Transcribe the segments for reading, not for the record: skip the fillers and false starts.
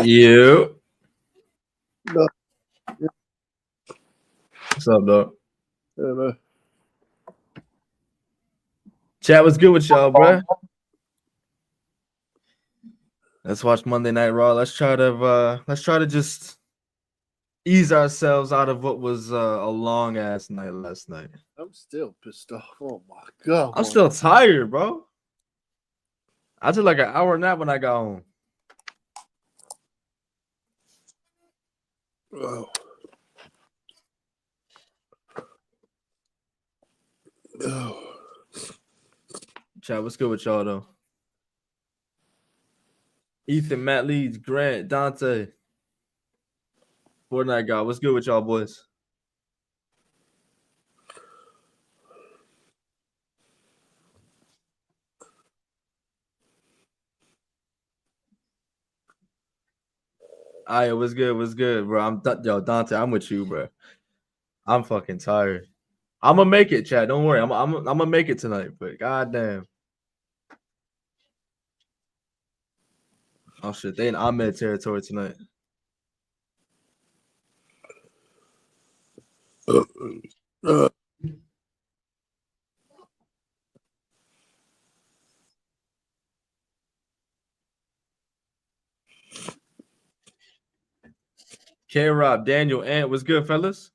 You. No. What's up, dog? Yeah, man. Chat was good with y'all, bro. Let's watch Monday Night Raw. Let's try to just ease ourselves out of what was a long ass night last night. I'm still pissed off. Oh my god. I'm still tired, bro. I took like an hour nap when I got home. Oh. Oh. Chat, what's good with y'all though? Ethan, Matt Leeds, Grant, Dante. Fortnite guy, what's good with y'all boys? Aya, what's good? What's good, bro? Yo, Dante, I'm with you, bro. I'm fucking tired. I'm gonna make it, Chad. Don't worry. I'm gonna make it tonight. But goddamn. Oh shit, they in Ahmed territory tonight. K-Rob, Daniel, Ant, what's good, fellas?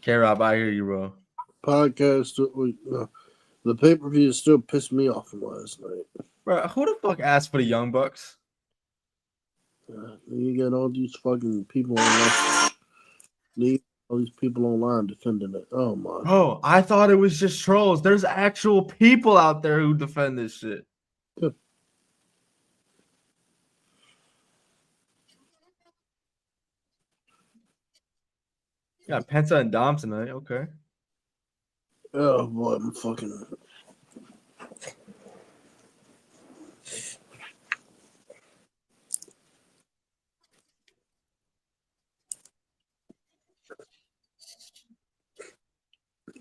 K-Rob, I hear you, bro. Podcast. The pay-per-view still pissed me off from last night. Bro, who the fuck asked for the Young Bucks? You got all these fucking people online. All these people online defending it. Oh my. Bro, I thought it was just trolls. There's actual people out there who defend this shit. Good. Got Penta and Dom tonight. Okay. Oh boy, I'm fucking.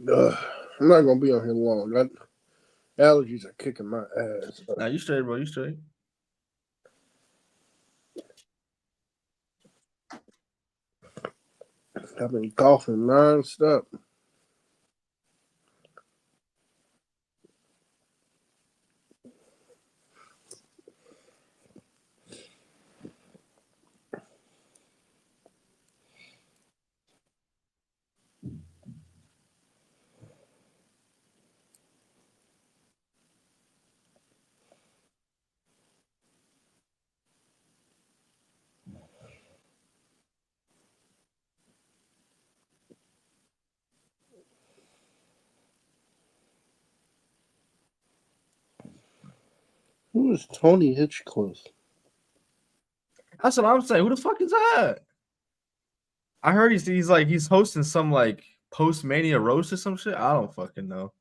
I'm not gonna be on here long. Allergies are kicking my ass. Nah, you straight, bro. You straight. I've been coughing nonstop. Who is Tony Hitchcliffe? That's what I'm saying. Who the fuck is that? I heard he's hosting some like post-Mania roast or some shit. I don't fucking know.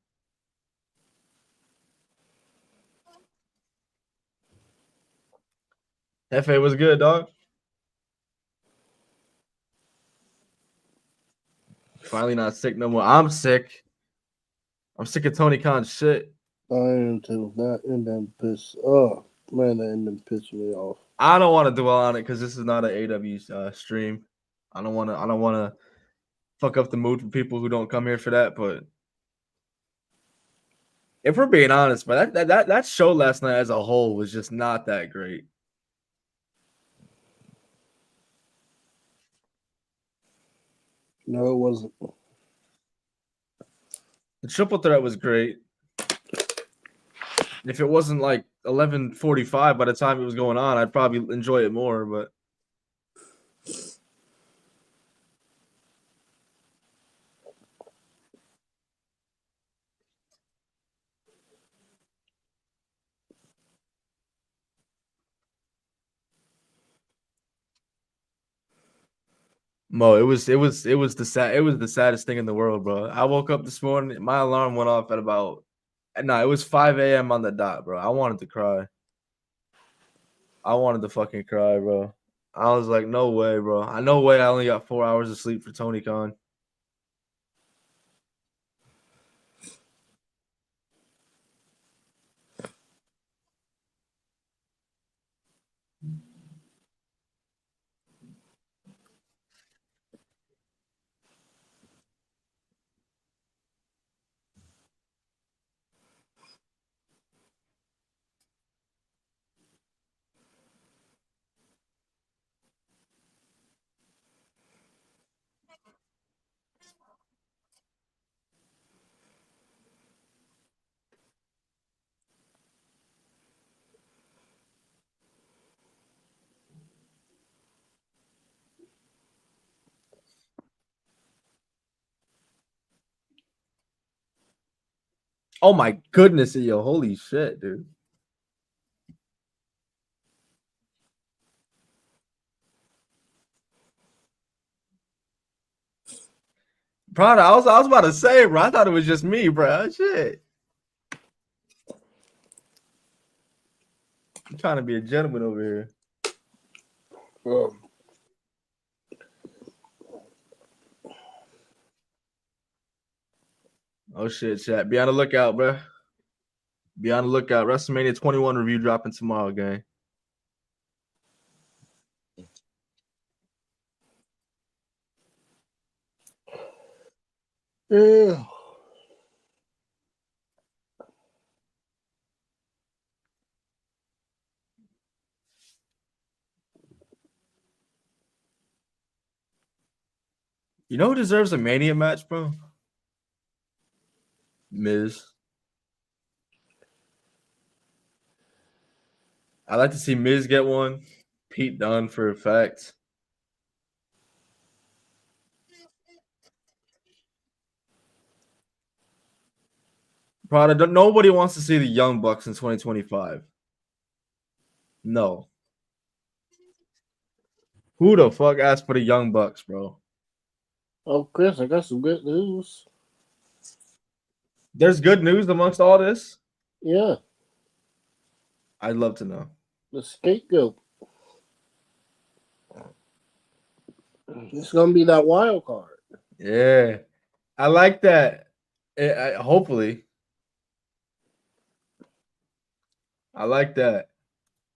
FA was good, dog. Finally not sick no more. I'm sick. I'm sick of Tony Khan's shit. I am too. That ending piss. Oh man, that ending pissed me off. I don't want to dwell on it because this is not an AW stream. I don't want to fuck up the mood for people who don't come here for that. But if we're being honest, but that show last night as a whole was just not that great. No, it wasn't. The triple threat was great. If it wasn't like 11:45 by the time it was going on, I'd probably enjoy it more. But Mo, it was the saddest thing in the world, bro. I woke up this morning, my alarm went off at about it was 5 a.m. on the dot, bro. I wanted to cry. I wanted to fucking cry, bro. I was like, no way, bro. No way I only got 4 hours of sleep for Tony Khan. Oh my goodness, yo, holy shit, dude. Prada, I was about to say, bro. I thought it was just me, bro. Shit. I'm trying to be a gentleman over here. Oh shit, chat. Be on the lookout, bro. Be on the lookout. WrestleMania 21 review dropping tomorrow, gang. Yeah. You know who deserves a Mania match, bro? Miz. I'd like to see Miz get one. Pete Dunne for a fact. Prada, nobody wants to see the Young Bucks in 2025. No. Who the fuck asked for the Young Bucks, bro? Oh, Chris, I got some good news. There's good news amongst all this. Yeah, I'd love to know. the scapegoat. It's gonna be that wild card. Yeah, I like that. Hopefully, I like that.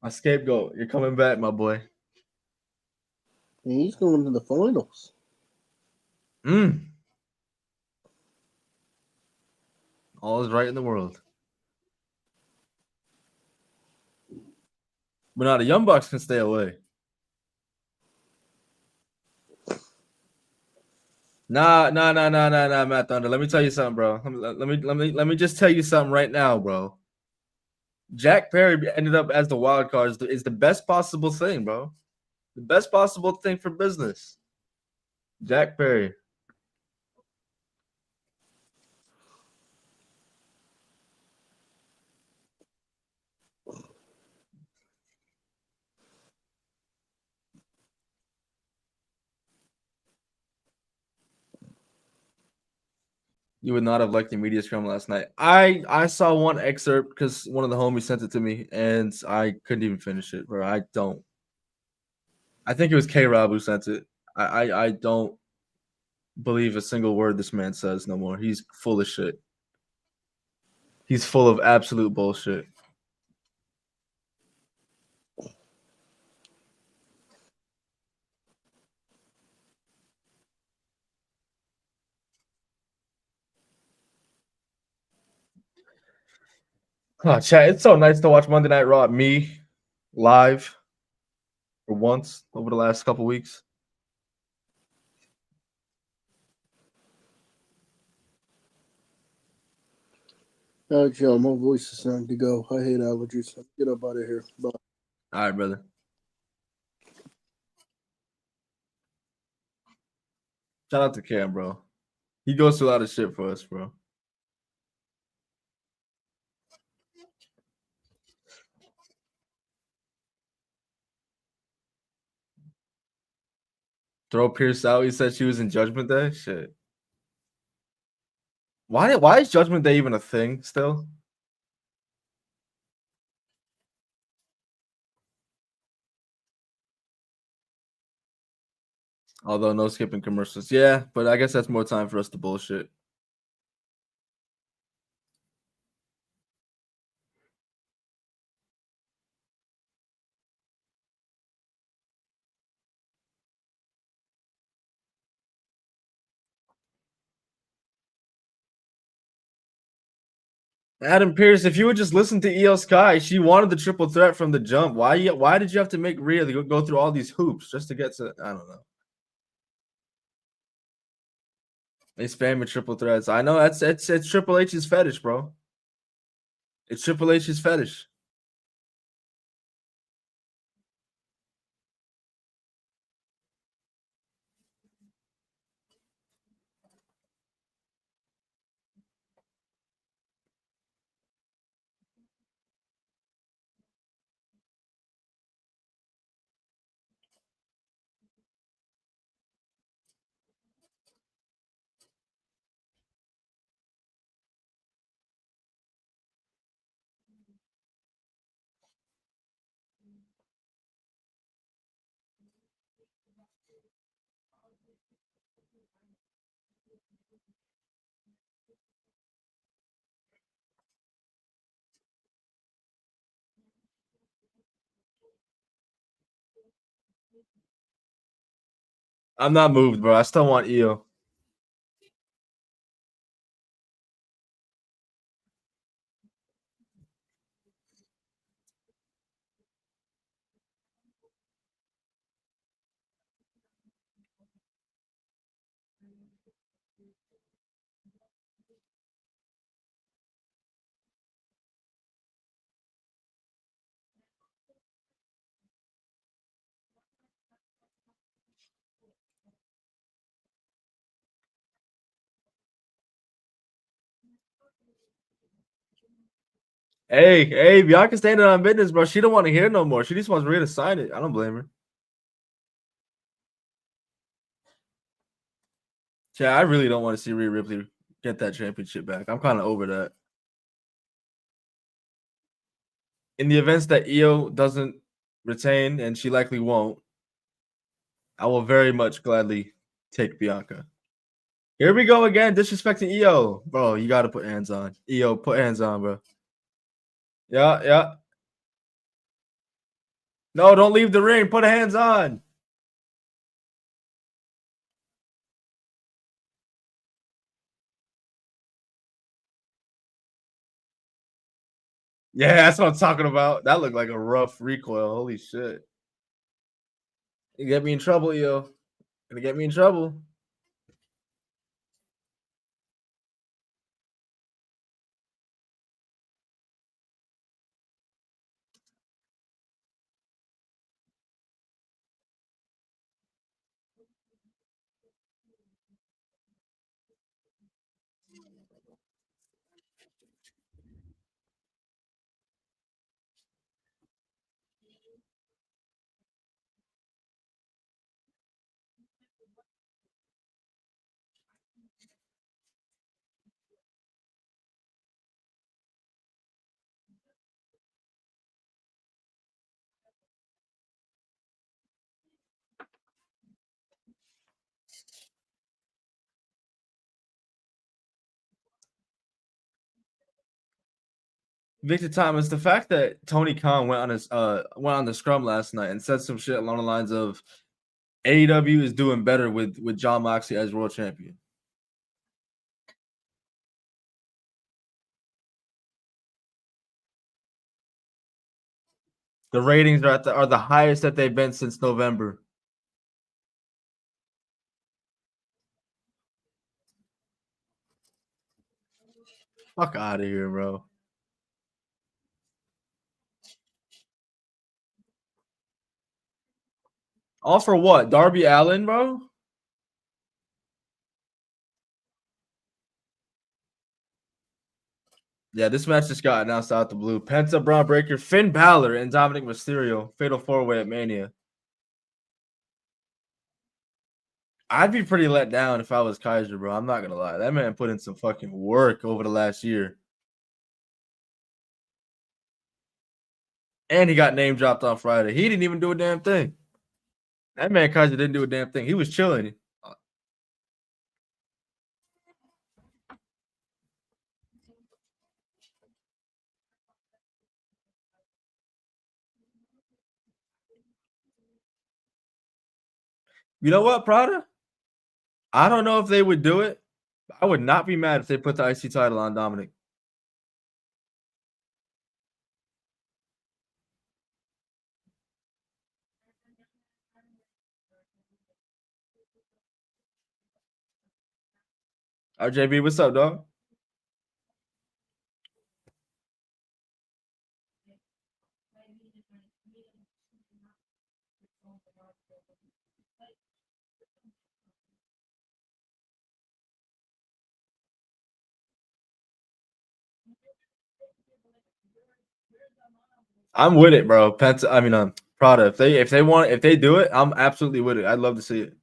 My scapegoat, you're coming back, my boy. And he's going to the finals. All is right in the world. But now the Young Bucks can stay away. Nah, Matt Thunder. Let me tell you something, bro. Let me just tell you something right now, bro. Jack Perry ended up as the wild card is the best possible thing, bro. The best possible thing for business. Jack Perry. You would not have liked the media scrum last night. I saw one excerpt because one of the homies sent it to me, and I couldn't even finish it, bro. I don't. I think it was K Rob who sent it. I don't believe a single word this man says no more. He's full of shit. He's full of absolute bullshit. Oh, chat, it's so nice to watch Monday Night Raw. Me live for once over the last couple weeks. All right, y'all. My voice is starting to go. I hate allergies. Get up out of here. Bye. All right, brother. Shout out to Cam, bro. He goes through a lot of shit for us, bro. Throw Pierce out. He said she was in Judgment Day. Shit. Why is Judgment Day even a thing still? Although no skipping commercials. Yeah, but I guess that's more time for us to bullshit. Adam Pierce, if you would just listen to EL Sky, she wanted the triple threat from the jump. Why did you have to make Rhea go through all these hoops just to get to I don't know. They spam with triple threats. I know it's Triple H's fetish, bro. It's Triple H's fetish. I'm not moved, bro. I still want Io. Hey, Bianca standing on business, bro. She don't want to hear no more. She just wants Rhea to sign it. I don't blame her. Yeah, I really don't want to see Rhea Ripley get that championship back. I'm kind of over that. In the events that Io doesn't retain, and she likely won't, I will very much gladly take Bianca. Here we go again, disrespecting Io. Bro, you got to put hands on. Io, put hands on, bro. Yeah, yeah. No, don't leave the ring. Put hands on. Yeah, that's what I'm talking about. That looked like a rough recoil. Holy shit. You get me in trouble, Io. Gonna get me in trouble. Victor Thomas, the fact that Tony Khan went on the scrum last night and said some shit along the lines of AEW is doing better with John Moxley as world champion. The ratings are the highest that they've been since November. Fuck out of here, bro. All for what? Darby Allin, bro? Yeah, this match just got announced out the blue. Penta, Braun Breaker, Finn Balor, and Dominic Mysterio. Fatal 4-way at Mania. I'd be pretty let down if I was Kaiser, bro. I'm not gonna lie. That man put in some fucking work over the last year. And he got name dropped on Friday. He didn't even do a damn thing. That man Kaiser didn't do a damn thing. He was chilling. You know what, Prada? I don't know if they would do it. I would not be mad if they put the IC title on Dominic. RJB, what's up, dog? I'm with it, bro. Penta, I mean, Prada. If they do it, I'm absolutely with it. I'd love to see it.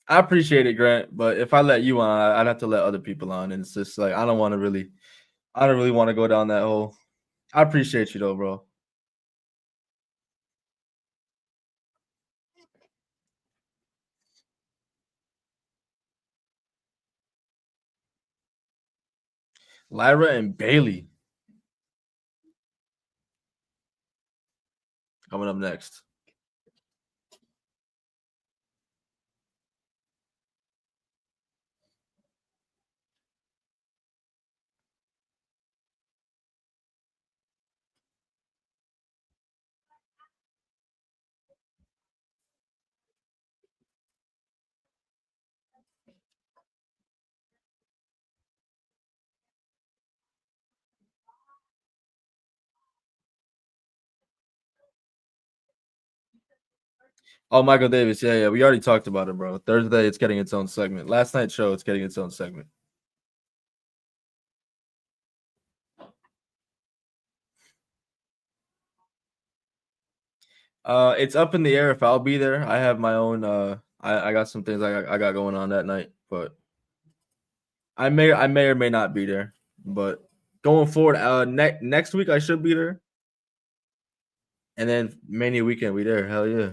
I appreciate it, Grant. But if I let you on, I'd have to let other people on, and it's just like I don't really want to go down that hole. I appreciate you though, bro. Lyra and Bailey coming up next. Oh, Michael Davis. Yeah, yeah. We already talked about it, bro. Thursday, it's getting its own segment. Last night's show, it's getting its own segment. It's up in the air if I'll be there. I have my own. I got some things I got going on that night, but I may or may not be there. But going forward, next week I should be there, and then Mania weekend we there. Hell yeah.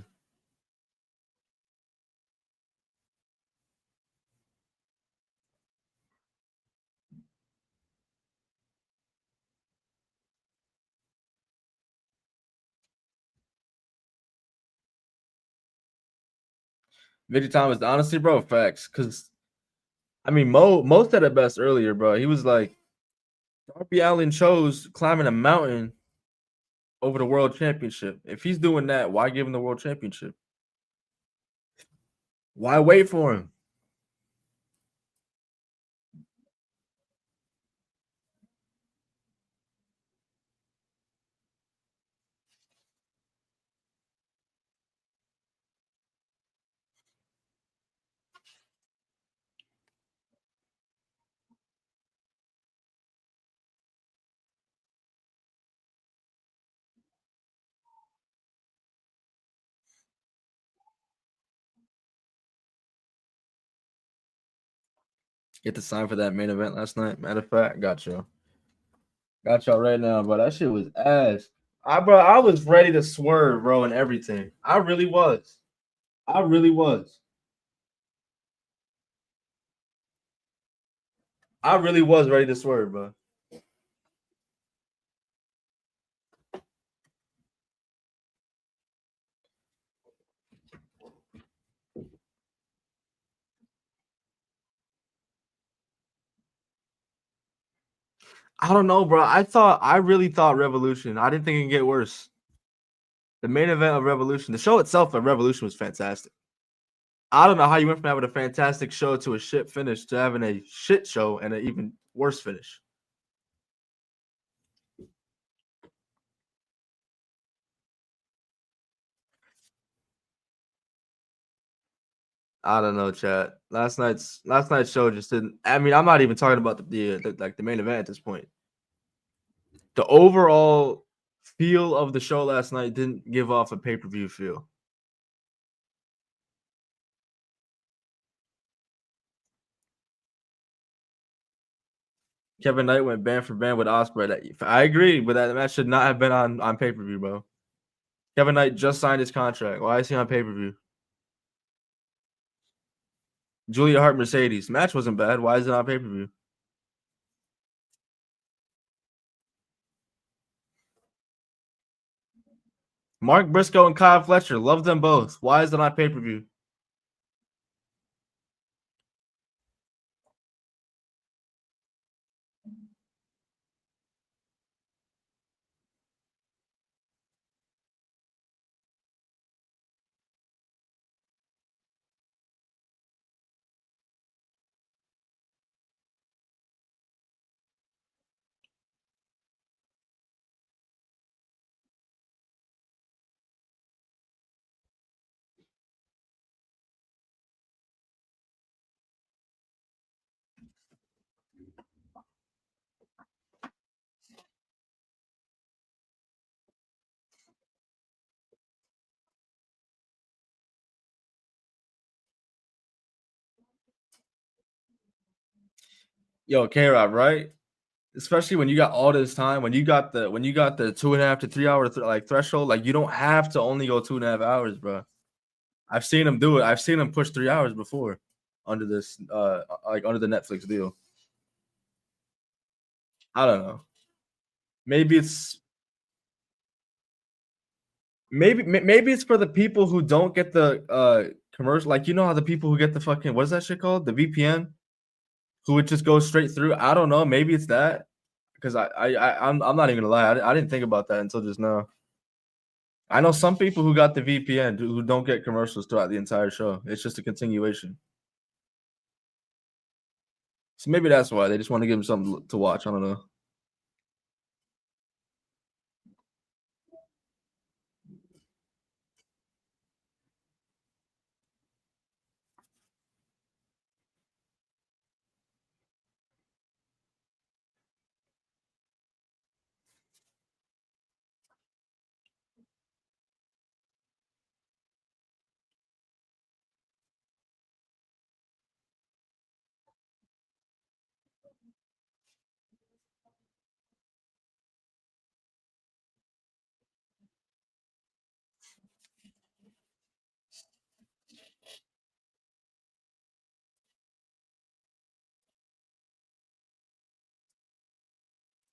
Victor Thomas, honestly, bro, facts. Cause I mean, Mo said it best earlier, bro. He was like, Darby Allin chose climbing a mountain over the world championship. If he's doing that, why give him the world championship? Why wait for him? Get the sign for that main event last night. Matter of fact, got y'all right now, bro. That shit was ass. I was ready to swerve, bro, and everything. I really was. I really was. I really was ready to swerve, bro. I don't know, bro. I really thought Revolution. I didn't think it could get worse. The main event of Revolution, the show itself of Revolution was fantastic. I don't know how you went from having a fantastic show to a shit finish to having a shit show and an even worse finish. I don't know, chat. Last night's show just didn't. I mean, I'm not even talking about the main event at this point. The overall feel of the show last night didn't give off a pay per view feel. Kevin Knight went band for band with Ospreay. I agree, but that match should not have been on pay per view, bro. Kevin Knight just signed his contract. Why is he on pay per view? Julia Hart Mercedes match wasn't bad. Why is it on pay per view? Mark Briscoe and Kyle Fletcher, love them both. Why is it on pay per view? Yo, K-Rob, right? Especially when you got all this time, when you got the 2.5 to 3 hour like threshold, like you don't have to only go 2.5 hours, bro. I've seen him do it. I've seen him push 3 hours before under this, like under the Netflix deal. I don't know. Maybe it's maybe it's for the people who don't get the commercial. Like you know how the people who get the fucking what is that shit called? The VPN, who would just go straight through. I don't know. Maybe it's that because I'm not even gonna lie. I didn't think about that until just now. I know some people who got the VPN who don't get commercials throughout the entire show. It's just a continuation. So maybe that's why they just want to give them something to watch. I don't know.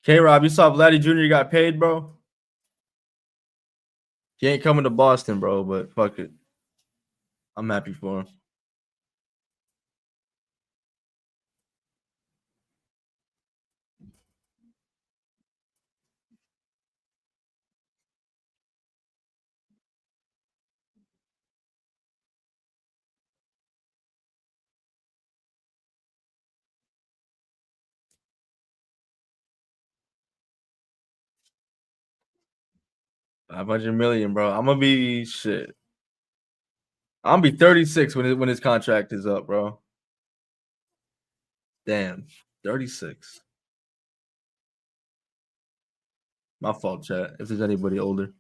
K Rob, you saw Vladdy Jr. got paid, bro. He ain't coming to Boston, bro, but fuck it. I'm happy for him. $500 million, bro. I'm gonna be shit. I'm gonna be 36 when his contract is up, bro. Damn, 36. My fault, chat. If there's anybody older.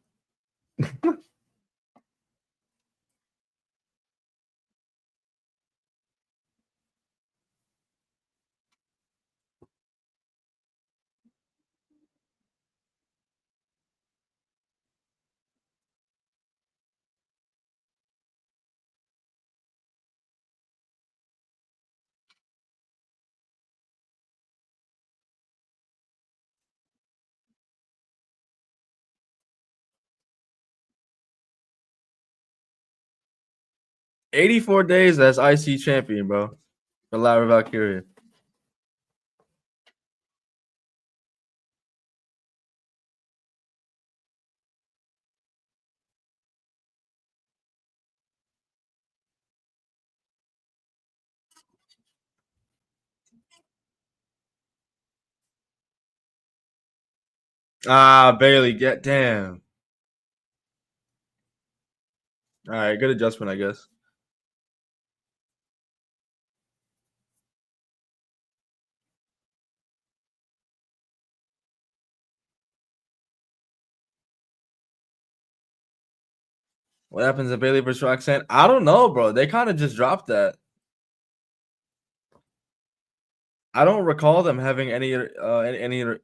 84 days as IC champion, bro. For Lara Valkyria. Ah, Bailey, get damn. All right, good adjustment, I guess. What happens if Bailey versus Roxanne? I don't know, bro. They kind of just dropped that. I don't recall them having any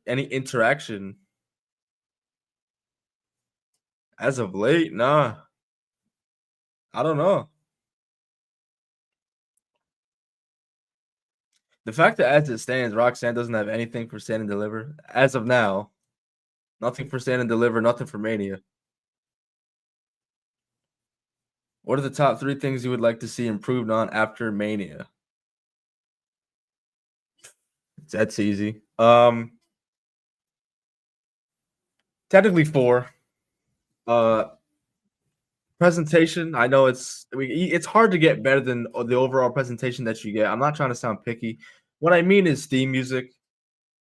interaction as of late. Nah, I don't know. The fact that as it stands, Roxanne doesn't have anything for Stand and Deliver as of now. Nothing for Stand and Deliver. Nothing for Mania. What are the top 3 things you would like to see improved on after Mania? That's easy. Technically 4. Uh, Presentation. I know it's hard to get better than the overall presentation that you get. I'm not trying to sound picky. What I mean is theme music,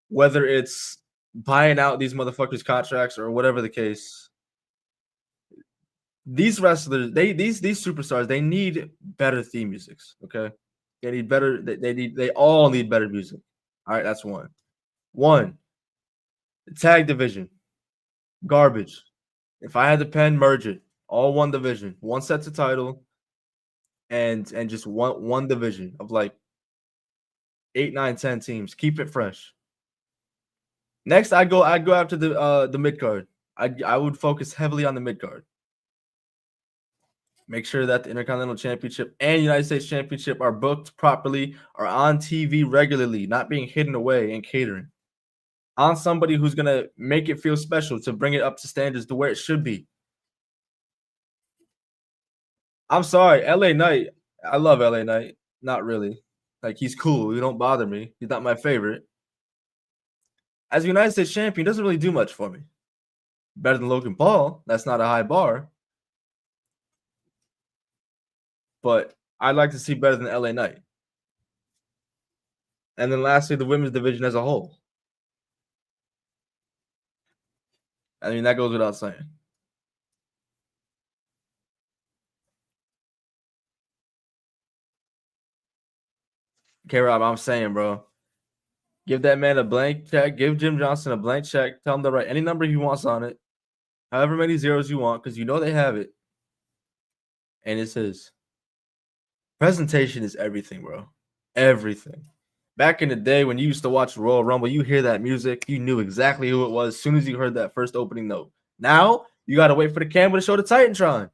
whether it's buying out these motherfuckers' contracts or whatever the case. These wrestlers, these superstars, they need better theme musics. Okay, they need better. They all need better music. All right, that's one. One, the tag division, garbage. If I had to pen, merge it. All one division, one sets of title, and just one division of like 8, 9, 10 teams. Keep it fresh. Next, I'd go after the mid card. I would focus heavily on the mid card. Make sure that the Intercontinental Championship and United States Championship are booked properly, are on TV regularly, not being hidden away and catering. On somebody who's gonna make it feel special to bring it up to standards to where it should be. I'm sorry, LA Knight. I love LA Knight. Not really. Like he's cool. He don't bother me. He's not my favorite. As a United States champion, he doesn't really do much for me. Better than Logan Paul. That's not a high bar, but I'd like to see better than LA Knight. And then lastly, the women's division as a whole. I mean, that goes without saying. Okay, Rob, I'm saying, bro. Give that man a blank check. Give Jim Johnson a blank check. Tell him to write any number he wants on it, however many zeros you want, because you know they have it. And it's his. Presentation is everything, bro. Everything. Back in the day when you used to watch Royal Rumble, you hear that music, you knew exactly who it was as soon as you heard that first opening note. Now you got to wait for the camera to show the Titantron.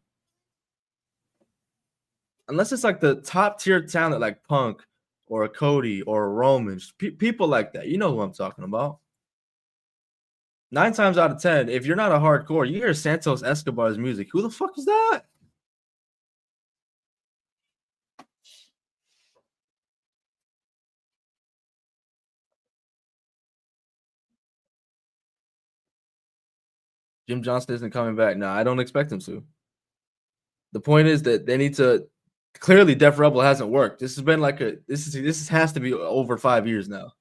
Unless it's like the top tier talent like Punk or a Cody or a Roman, people like that. You know who I'm talking about. 9 times out of 10, if you're not a hardcore, you hear Santos Escobar's music. Who the fuck is that? Jim Johnson isn't coming back. No, I don't expect him to. The point is that they need to clearly Def Rebel hasn't worked. This has been like this has to be over 5 years now.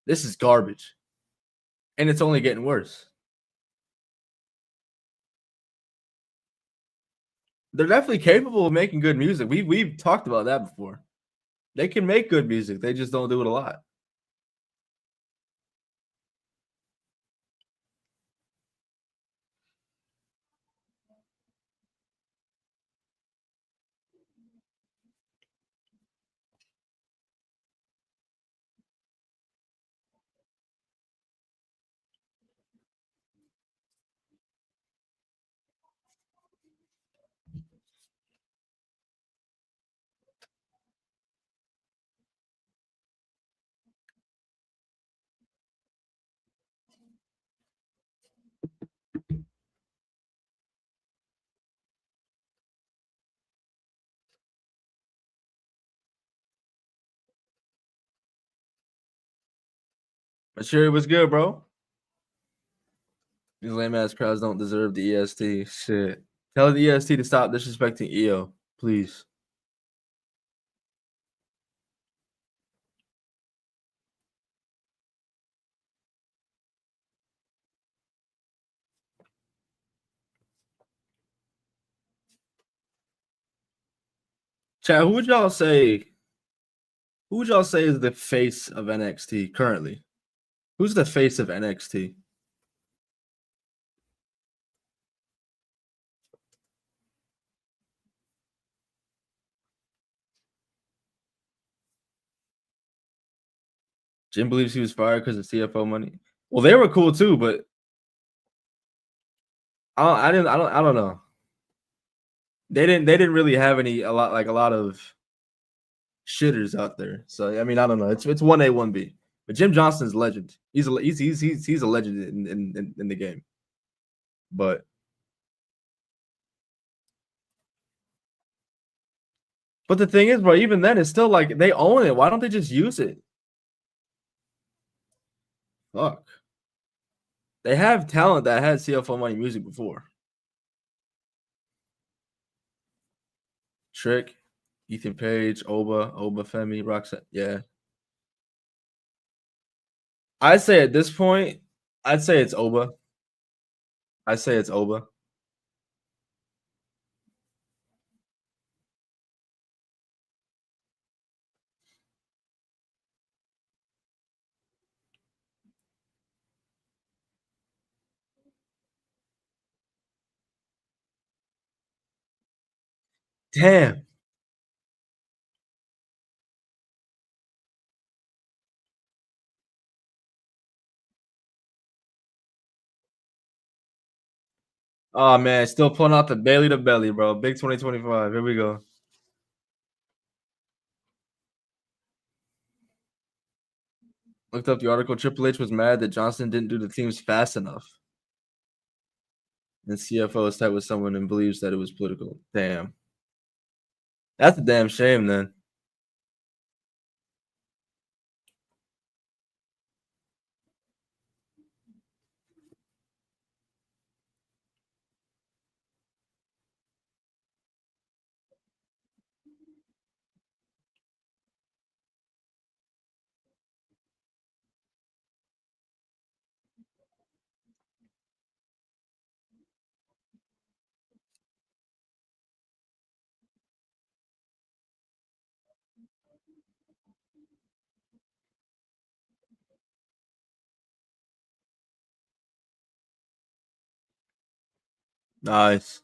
This is garbage. And it's only getting worse. They're definitely capable of making good music. We've talked about that before. They can make good music. They just don't do it a lot. But sure, it was good, bro. These lame ass crowds don't deserve the EST. Shit. Tell the EST to stop disrespecting EO, please. Chad, who would y'all say? Who would y'all say is the face of NXT currently? Who's the face of NXT? Jim believes he was fired because of CFO money. Well, they were cool too, but I don't know. They didn't really have a lot of shitters out there. So I mean, I don't know. It's 1A, 1B. But Jim Johnson's a legend. He's a legend in the game. But the thing is, bro, even then it's still like they own it. Why don't they just use it? Fuck. They have talent that had CFO money music before. Trick, Ethan Page, Oba Femi, Roxanne. Yeah. I'd say at this point, I'd say it's Oba. I say it's Oba. Damn. Oh man, still pulling out the Bailey to belly, bro. Big 2025. Here we go. Looked up the article. Triple H was mad that Johnson didn't do the teams fast enough. And CFO is tight with someone and believes that it was political. Damn. That's a damn shame then. Nice.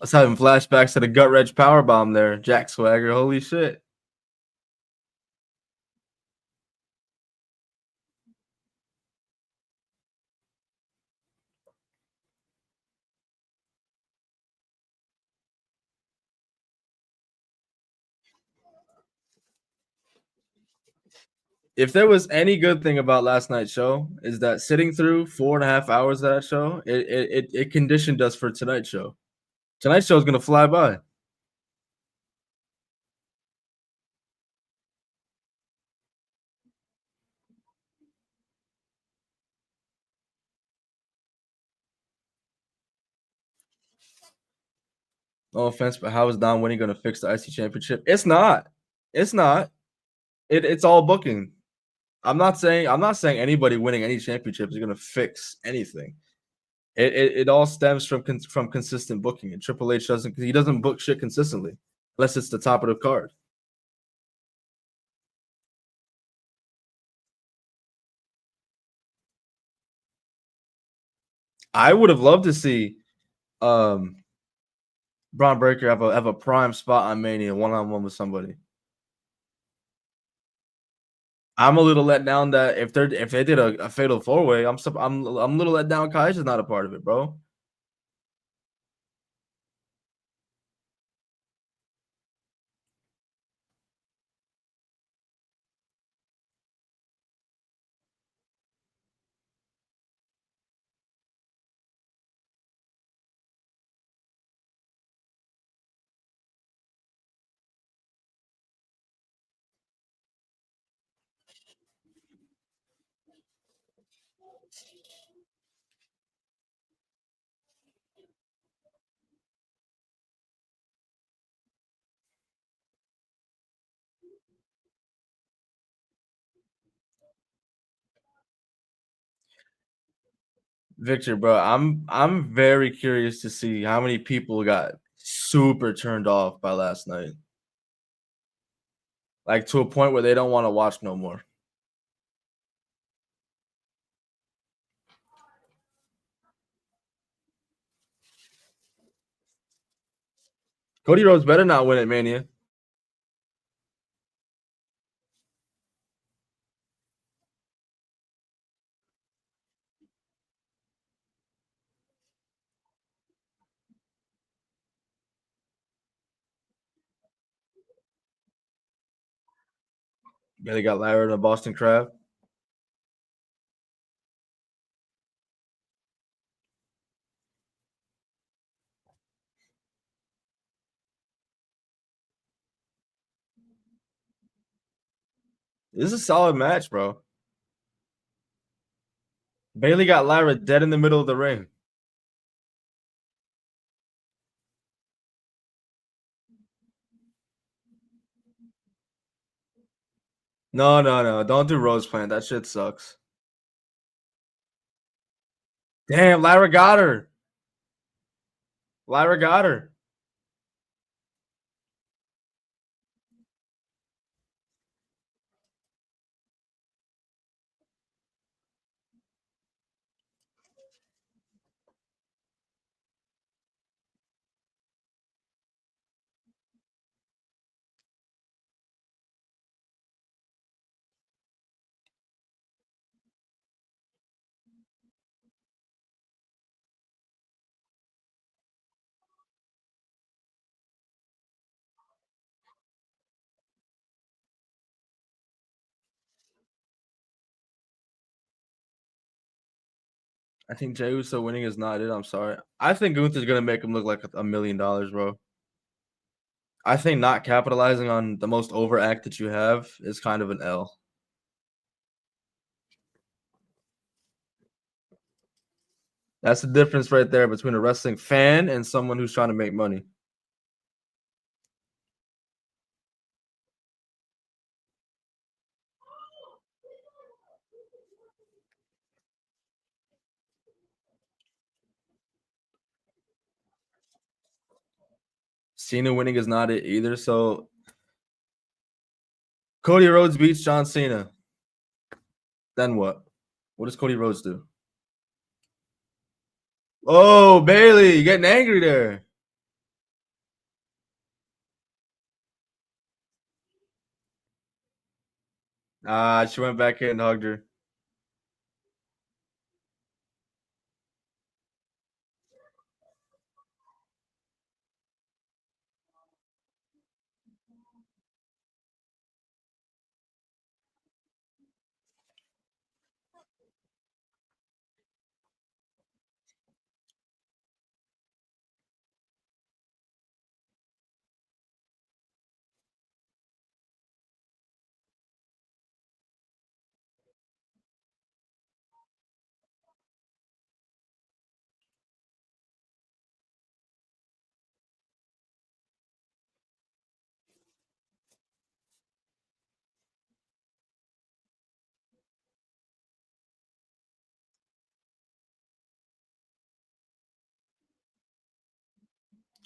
I was having flashbacks to the gut wrench power bomb there. Jack Swagger. Holy shit. If there was any good thing about last night's show, is that sitting through 4.5 hours of that show, it conditioned us for tonight's show. Tonight's show is gonna fly by. No offense, but how is Don Winnie gonna fix the IC championship? It's not. It's not. It's all booking. I'm not saying anybody winning any championship is gonna fix anything. It all stems from consistent booking, and Triple H doesn't book shit consistently unless it's the top of the card. I would have loved to see um Braun Breaker have a prime spot on Mania one on one with somebody. I'm a little let down that if they did a fatal four way, I'm a little let down. Kai's is not a part of it, bro. Victor, bro, I'm very curious to see how many people got super turned off by last night, like to a point where they don't want to watch no more. Cody Rhodes better not win at Mania. Yeah, they got Larry and the Boston Crab. This is a solid match, bro. Bailey got Lyra dead in the middle of the ring. No, no, no. Don't do Rose Plant. That shit sucks. Damn, Lyra got her. Lyra got her. I think Jey Uso winning is not it. I'm sorry. I think Gunther's gonna make him look like $1 million, bro. I think not capitalizing on the most over act that you have is kind of an L. That's the difference right there between a wrestling fan and someone who's trying to make money. Cena winning is not it either. So Cody Rhodes beats John Cena. Then what? What does Cody Rhodes do? Oh, Bailey, you getting angry there. Ah, she went back in and hugged her.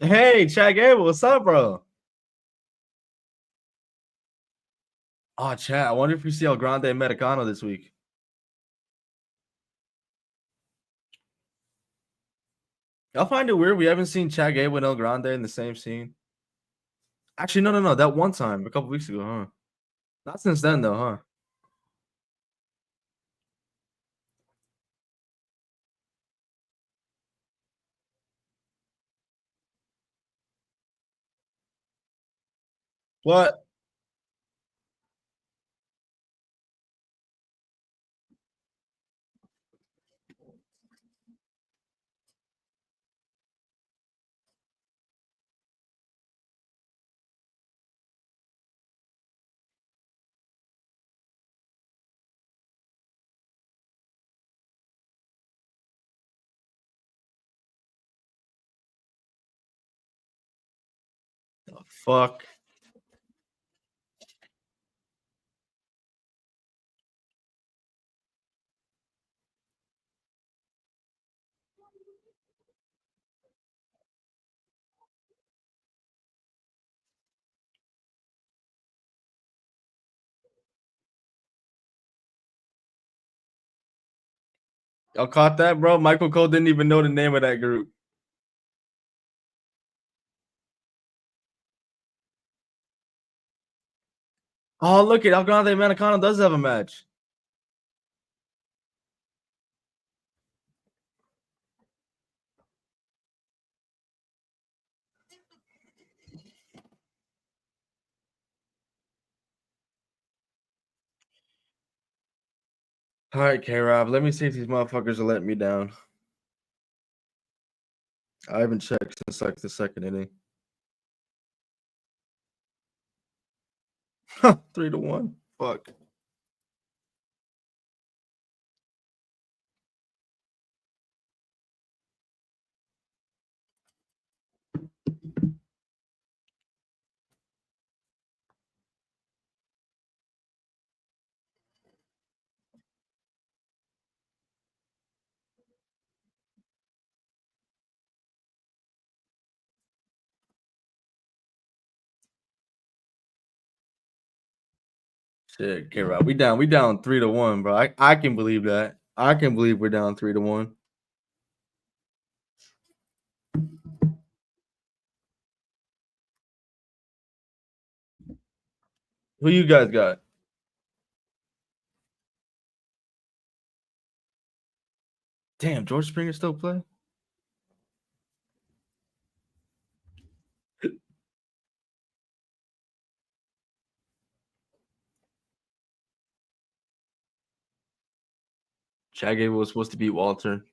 Hey, Chad Gable, what's up, bro? Oh, Chad, I wonder if you see El Grande Americano this week. Y'all find it weird we haven't seen Chad Gable and El Grande in the same scene? Actually, no. That one time, a couple weeks ago, huh? Not since then, though, huh? What? The fuck? Y'all caught that, bro? Michael Cole didn't even know the name of that group. Oh, look at El Grande Americano does have a match. All right, K-Rob, let me see if these motherfuckers are letting me down. I haven't checked since like the second inning. 3-1. Fuck. Shit, K-Rob, we down 3-1, bro. I can believe that. I can believe we're down 3-1. Who you guys got? Damn, George Springer still play? Chad Gable was supposed to beat Walter.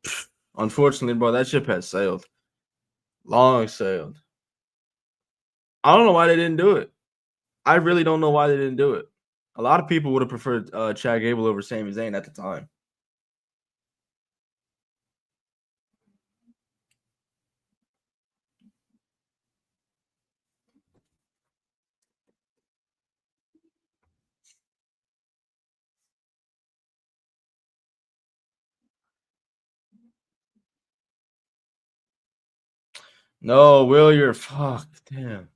Unfortunately, bro, that ship has sailed. Long sailed. I don't know why they didn't do it. I really don't know why they didn't do it. A lot of people would have preferred Chad Gable over Sami Zayn at the time. No, Will, you're fucked. Damn.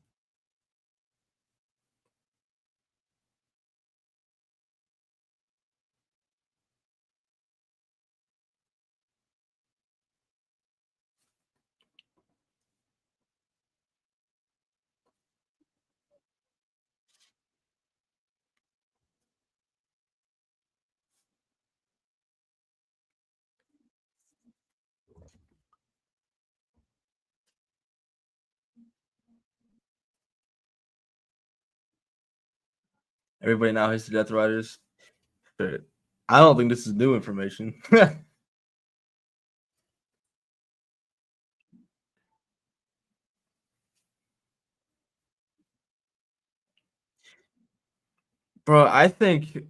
Everybody now hates the Death Riders. Shit. I don't think this is new information. Bro, I think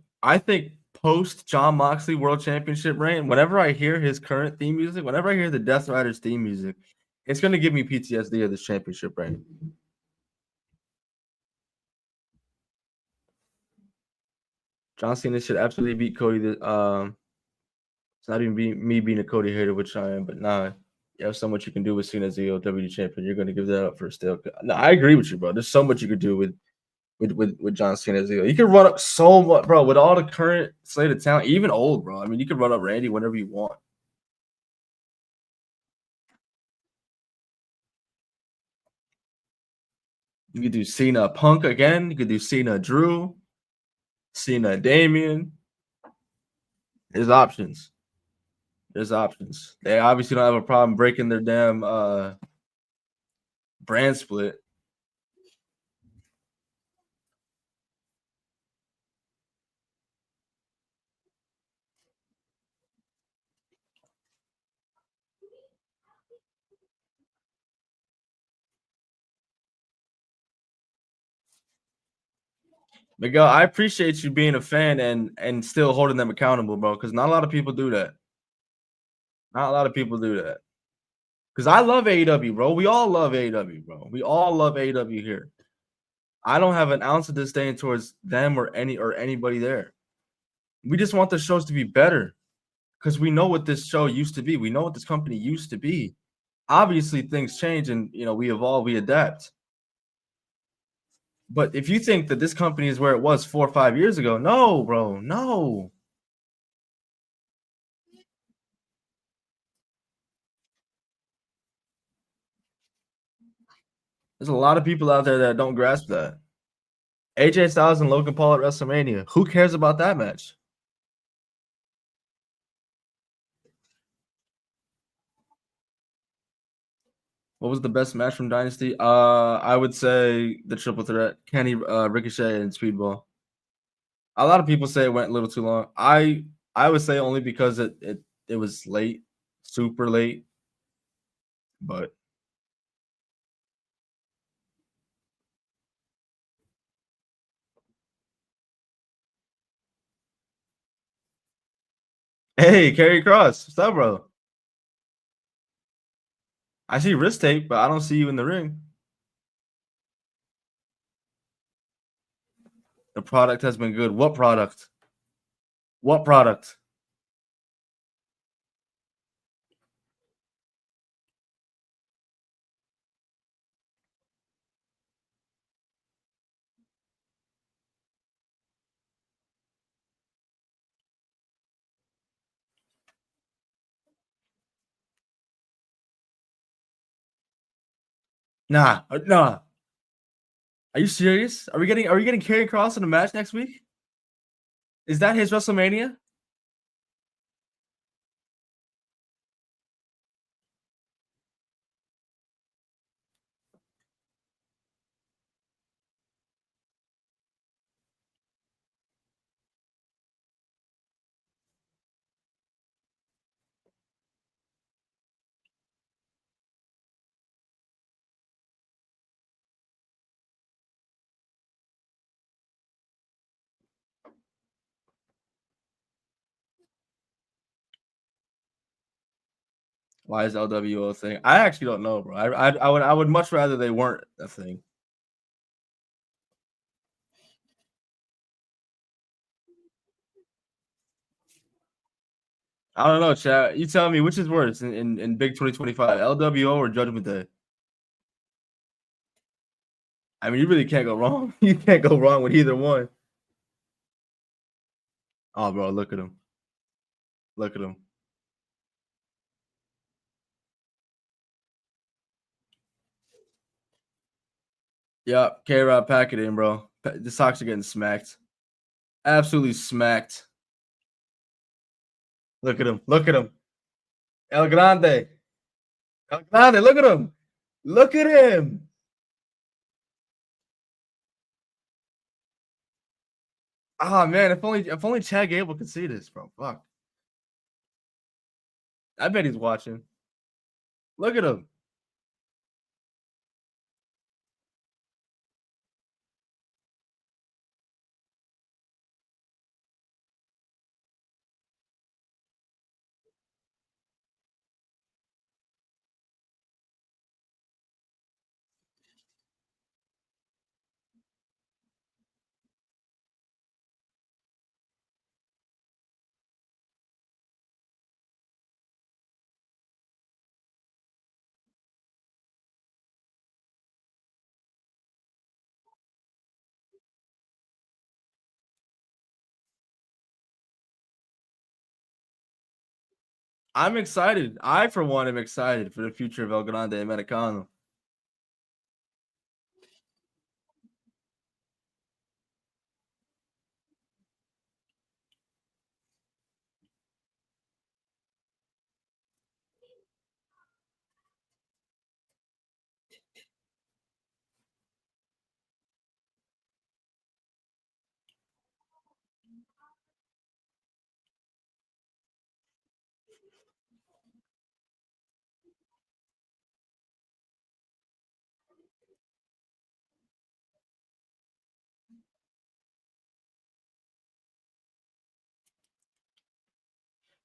post John Moxley World Championship reign, whenever I hear his current theme music, whenever I hear the Death Riders theme music, it's gonna give me PTSD of this championship reign. John Cena should absolutely beat Cody. It's not even me being a Cody hater, which I am, but nah, you have so much you can do with Cena as the WWE champion. You're gonna give that up for a still. No, I agree with you, bro. There's so much you could do with John Cena as the. You could run up so much, bro, with all the current slate of talent, even old, bro. I mean, you could run up Randy whenever you want. You could do Cena Punk again. You could do Cena Drew, Cena Damian. There's options. There's options. They obviously don't have a problem breaking their damn brand split. Miguel, I appreciate you being a fan and still holding them accountable, bro. Because not a lot of people do that. Not a lot of people do that. Because I love AEW, bro. We all love AEW, bro. We all love AEW here. I don't have an ounce of disdain towards them or anybody there. We just want the shows to be better because we know what this show used to be. We know what this company used to be. Obviously, things change and we evolve, we adapt. But if you think that this company is where it was 4 or 5 years ago, no, bro, no. There's a lot of people out there that don't grasp that. AJ Styles and Logan Paul at WrestleMania. Who cares about that match? What was the best match from Dynasty? I would say the triple threat: Kenny, Ricochet, and Speedball. A lot of people say it went a little too long. I would say only because it was late, super late. But hey, Carry Cross, what's up, bro? I see wrist tape, but I don't see you in the ring. The product has been good. What product? What product? Nah. Are you serious? Are we getting Karrion Kross in a match next week? Is that his WrestleMania? Why is LWO a thing? I actually don't know, bro. I would much rather they weren't a thing. I don't know, chat. You tell me which is worse in Big 2025, LWO or Judgment Day? I mean, you really can't go wrong. You can't go wrong with either one. Oh, bro, look at him. Look at him. Yeah, K-Rod, pack it in, bro. The Sox are getting smacked. Absolutely smacked. Look at him. Look at him. El Grande. El Grande. Look at him. Look at him. Ah, man, if only Chad Gable could see this, bro. Fuck. I bet he's watching. Look at him. I'm excited. I, for one, am excited for the future of El Grande Americano.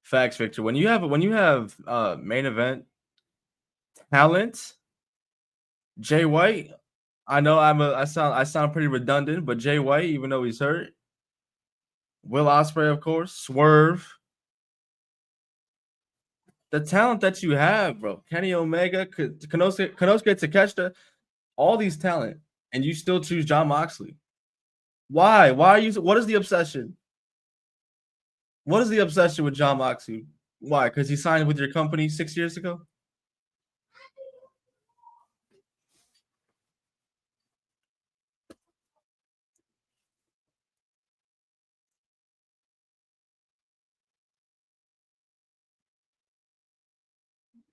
Facts, Victor. When you have main event talent, Jay White. I know I sound pretty redundant, but Jay White, even though he's hurt, Will Ospreay, of course, Swerve, the talent that you have, bro. Kenny Omega, Konosuke Takeshita, all these talent, and you still choose John Moxley. Why? Why are you? What is the obsession? What is the obsession with John Moxley? Why? Because he signed with your company 6 years ago.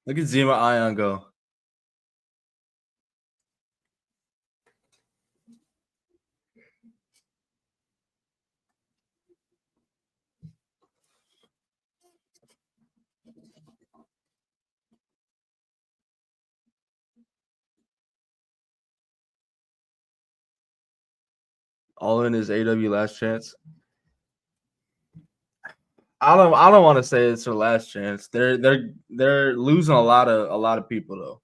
Look at Zima Ion go. All in his AW last chance. I don't want to say it's their last chance. They're losing a lot of people though.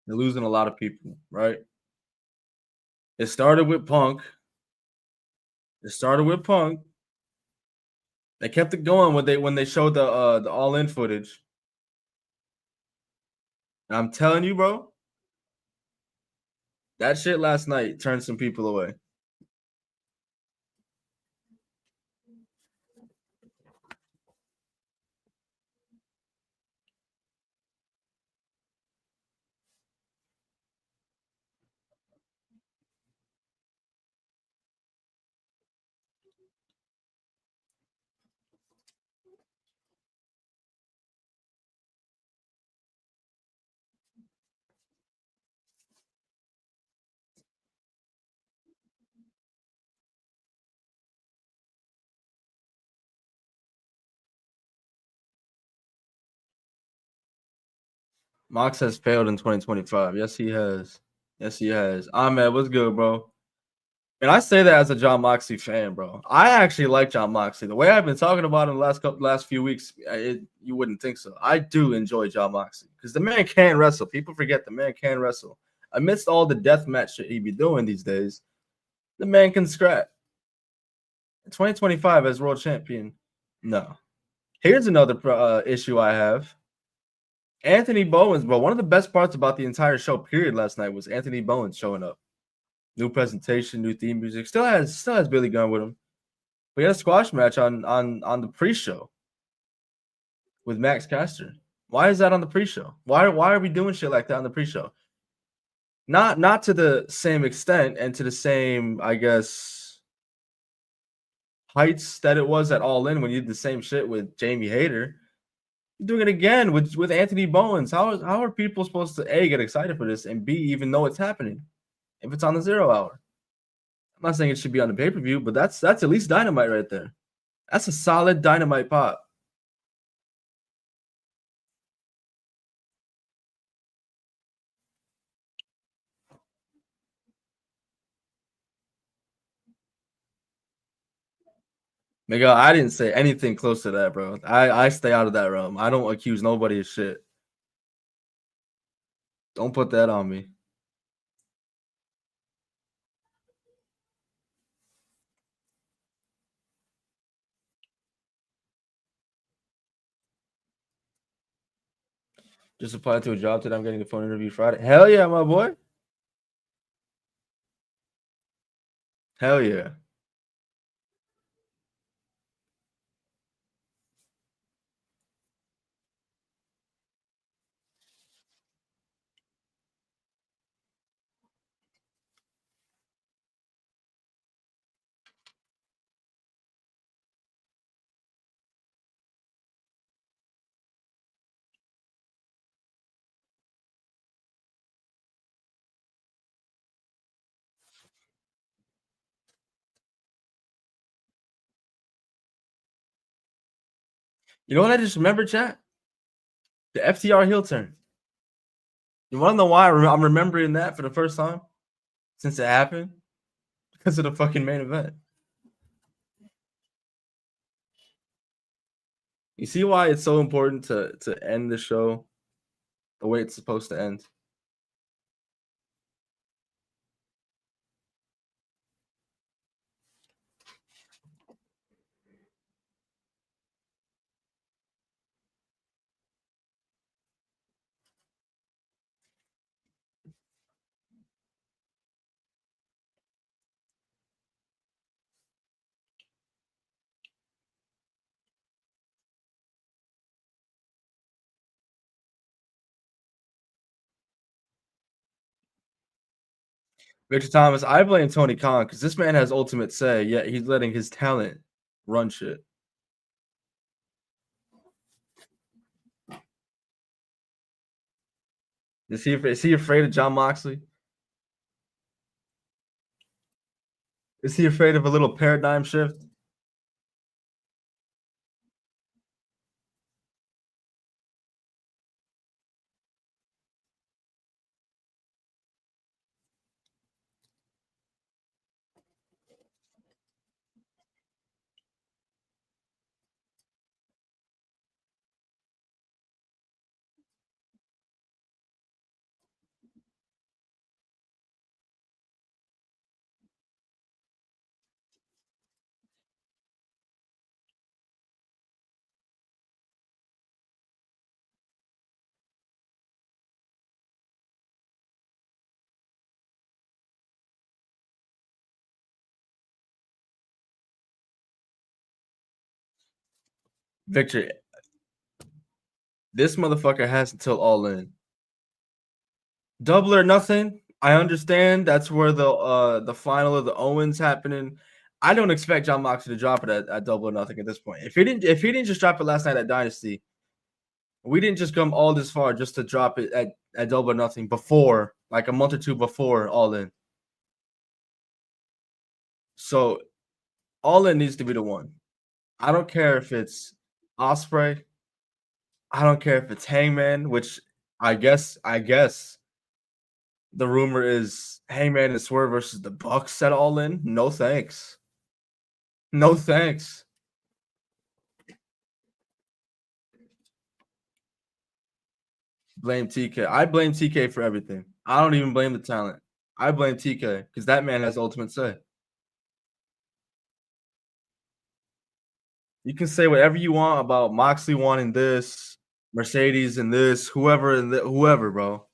They're losing a lot of people, right? It started with Punk. It started with Punk. They kept it going when they showed the all in footage. And I'm telling you, bro, that shit last night turned some people away. Mox has failed in 2025. Yes, he has. Yes, he has. Ahmed, what's good, bro? And I say that as a John Moxley fan, bro. I actually like John Moxley. The way I've been talking about him the last few weeks, you wouldn't think so. I do enjoy John Moxley because the man can wrestle. People forget the man can wrestle. Amidst all the death match shit he be doing these days, the man can scrap. 2025 as world champion, no. Here's another issue I have. Anthony Bowens, bro. One of the best parts about the entire show, period, last night was Anthony Bowens showing up. New presentation, new theme music. Still has Billy Gunn with him. We had a squash match on the pre-show with Max Caster. Why is that on the pre-show? Why are we doing shit like that on the pre-show? Not to the same extent and to the same, I guess, heights that it was at All In when you did the same shit with Jamie Hayter. You're doing it again with Anthony Bowens. How are people supposed to A, get excited for this, and B, even know it's happening if it's on the 0 hour? I'm not saying it should be on the pay-per-view, but that's at least dynamite right there. That's a solid dynamite pop. Miguel, I didn't say anything close to that, bro. I stay out of that realm. I don't accuse nobody of shit. Don't put that on me. Just applied to a job today. I'm getting a phone interview Friday. Hell yeah, my boy. Hell yeah. You know what I just remembered, chat? The FTR heel turn. You want to know why I'm remembering that for the first time since it happened? Because of the fucking main event. You see why it's so important to end the show the way it's supposed to end? Victor Thomas, I blame Tony Khan because this man has ultimate say, yet he's letting his talent run shit. Is he afraid of John Moxley? Is he afraid of a little paradigm shift? Victor, this motherfucker has until All In. Double or Nothing. I understand that's where the final of the Owens happening. I don't expect John Moxley to drop it at Double or Nothing at this point. If he didn't just drop it last night at Dynasty, we didn't just come all this far just to drop it at Double or Nothing before, like a month or two before All In. So All In needs to be the one. I don't care if it's Osprey. I don't care if it's Hangman, which I guess The rumor is Hangman and Swerve versus the Bucks at All In. No thanks. No thanks. Blame TK. I blame TK for everything. I don't even blame the talent. I blame TK because that man has ultimate say. You can say whatever you want about Moxley wanting this, Mercedes and this, whoever and whoever, bro.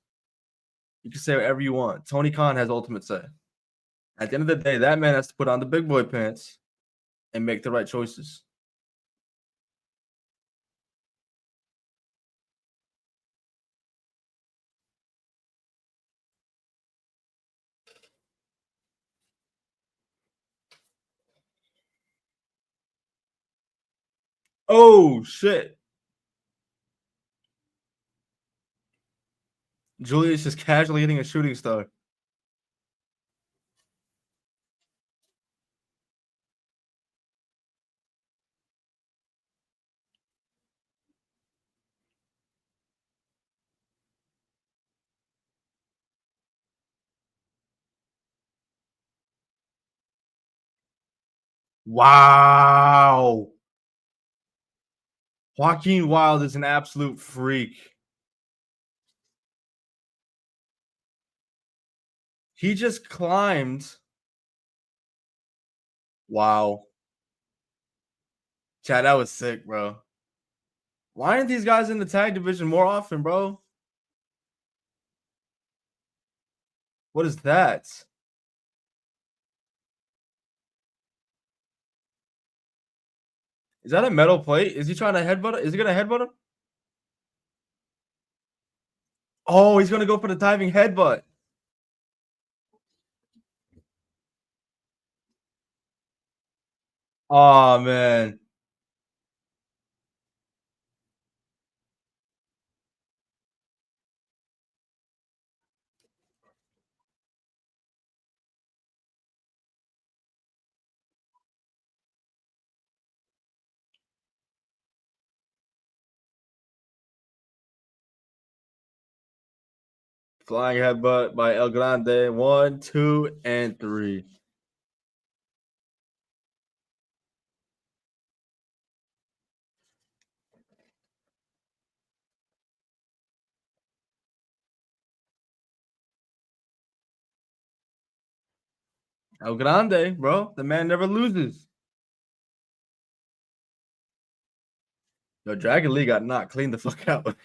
You can say whatever you want. Tony Khan has ultimate say. At the end of the day, that man has to put on the big boy pants and make the right choices. Oh shit. Julius just casually hitting a shooting star. Wow. Joaquin Wild is an absolute freak. He just climbed. Wow. Chad, that was sick, bro. Why aren't these guys in the tag division more often, bro? What is that? Is that a metal plate? Is he trying to headbutt it? Is he gonna headbutt him? Oh, he's gonna go for the diving headbutt. Oh man. Flying headbutt by El Grande. 1, 2, and 3. El Grande, bro. The man never loses. Yo, Dragon Lee got knocked clean the fuck out.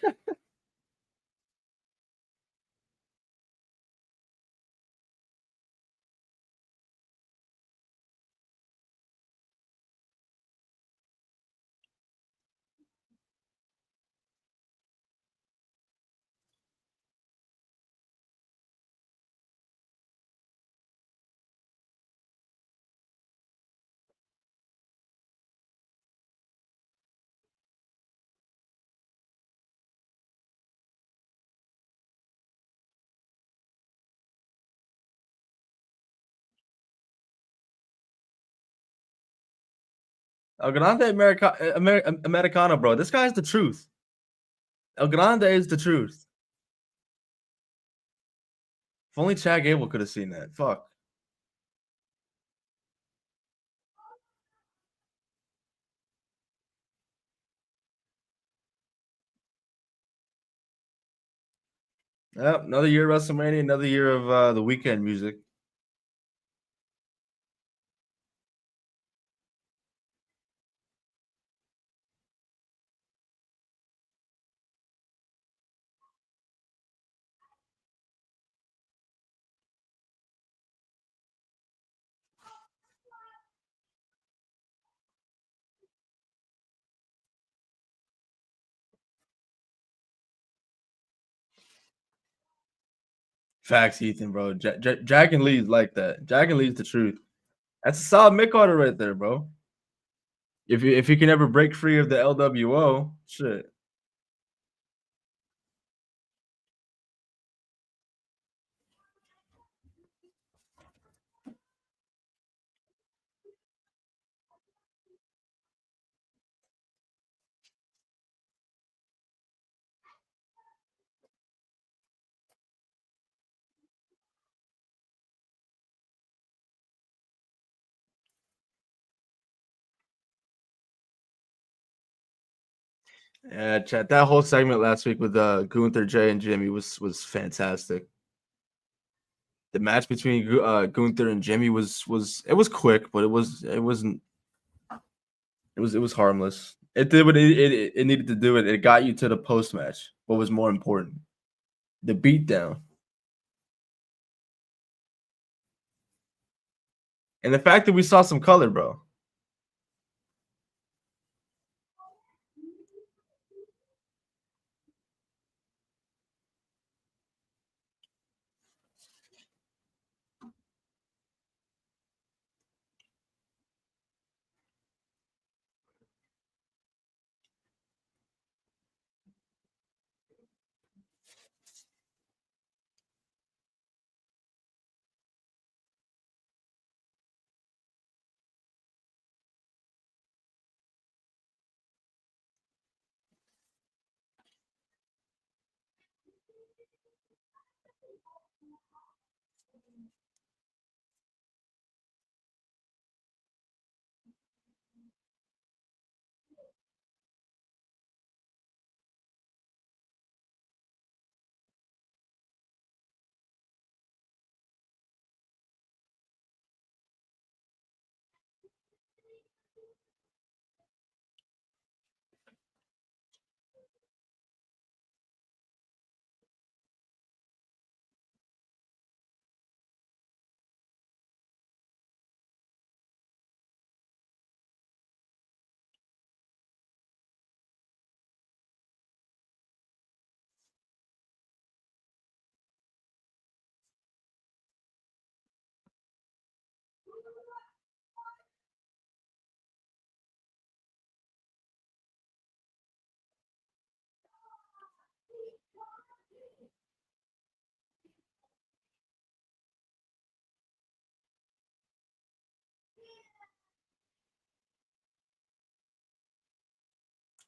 El Grande Americano, bro. This guy's the truth. El Grande is the truth. If only Chad Gable could have seen that. Fuck. Yep, another year of WrestleMania, another year of the weekend music. Facts, Ethan, bro. Jack and Lee's like that. Jack and Lee's the truth. That's a solid mid Carter right there, bro. If you can ever break free of the LWO, shit. Yeah, chat. That whole segment last week with Gunther, Jay, and Jimmy was fantastic. The match between Gunther and Jimmy was it was quick, but it was harmless. It did what it needed to do. It got you to the post match. What was more important? The beatdown. And the fact that we saw some color, bro.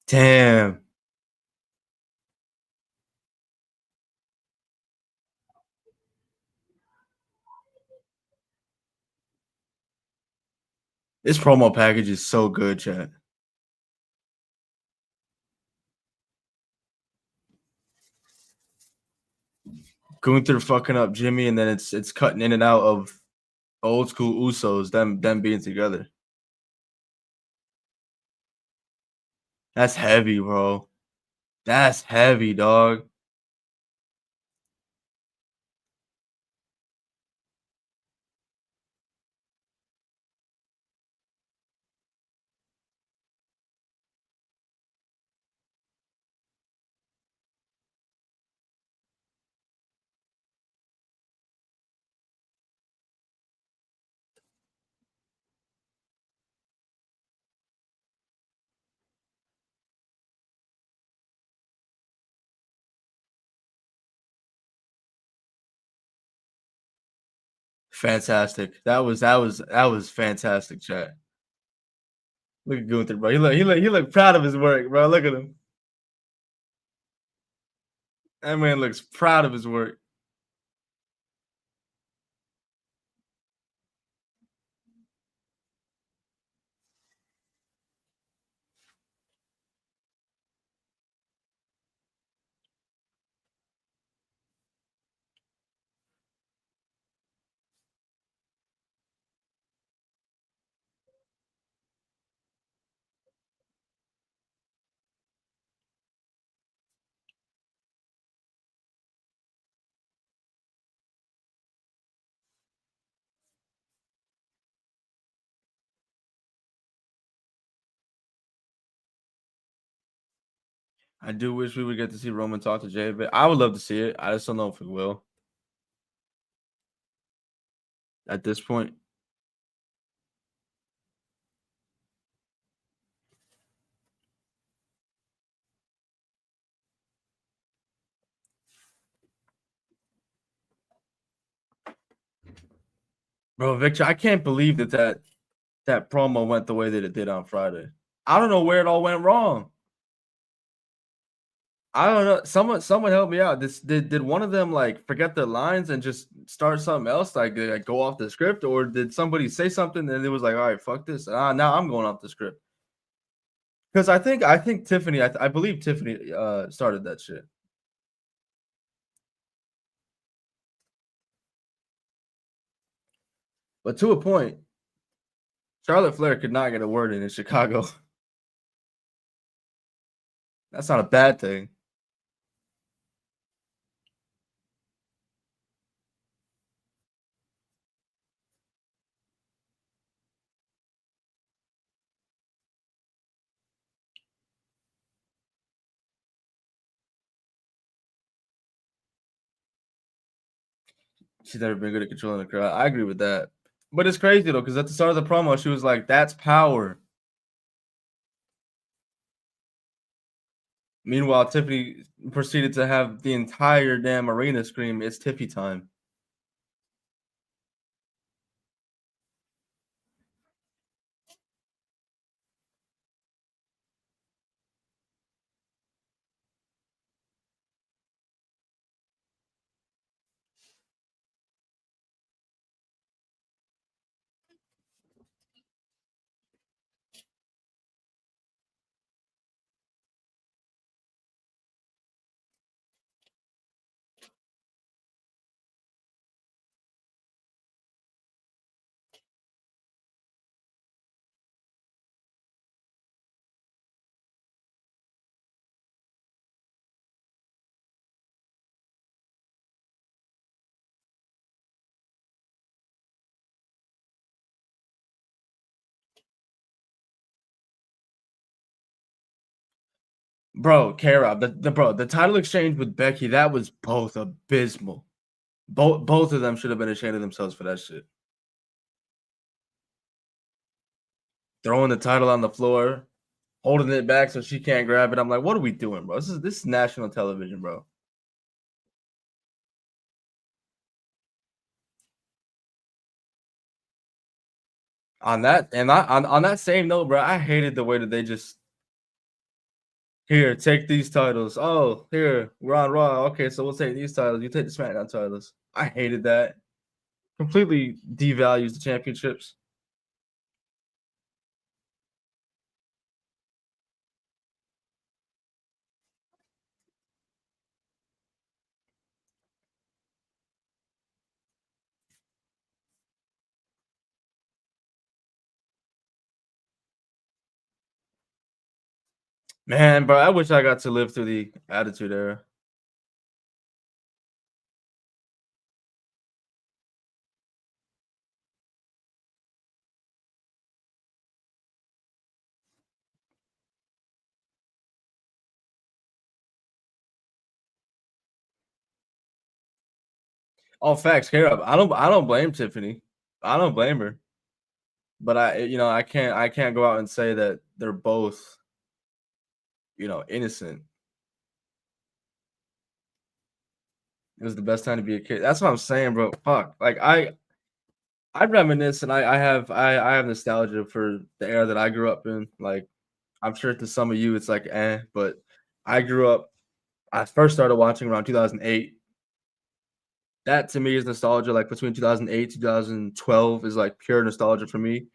Damn. This promo package is so good, chat. Gunther fucking up Jimmy, and then it's cutting in and out of old school Usos, them being together. That's heavy, bro. That's heavy, dog. Fantastic. That was fantastic, chat. Look at Gunther, bro. He look proud of his work, bro. Look at him. That man looks proud of his work. I do wish we would get to see Roman talk to Jay, but I would love to see it. I just don't know if we will at this point. Bro, Victor, I can't believe that promo went the way that it did on Friday. I don't know where it all went wrong. I don't know. Someone help me out. Did one of them like forget their lines and just start something else, like go off the script, or did somebody say something and it was like, all right, fuck this. Now I'm going off the script. Because I think Tiffany, I believe Tiffany started that shit. But to a point, Charlotte Flair could not get a word in Chicago. That's not a bad thing. She's never been good at controlling the crowd. I agree with that. But it's crazy though, because at the start of the promo, she was like, "That's power." Meanwhile, Tiffany proceeded to have the entire damn arena scream, "It's Tiffy time." Bro, K-Rob, the title exchange with Becky, that was both abysmal. Both of them should have been ashamed of themselves for that shit. Throwing the title on the floor, holding it back so she can't grab it. I'm like, what are we doing, bro? This is national television, bro. On that same note, bro, I hated the way that they just here, take these titles. Oh, here, we're on Raw. Okay, so we'll take these titles. You take the SmackDown titles. I hated that. Completely devalues the championships. Man, bro, I wish I got to live through the Attitude Era. All facts, Caleb. I don't blame Tiffany. I don't blame her. But I can't go out and say that they're both, innocent. It was the best time to be a kid. That's what I'm saying, bro. Fuck. Like I reminisce and I have nostalgia for the era that I grew up in. Like I'm sure to some of you it's like but I grew up I first started watching around 2008. That to me is nostalgia, like between 2008 2012 is like pure nostalgia for me.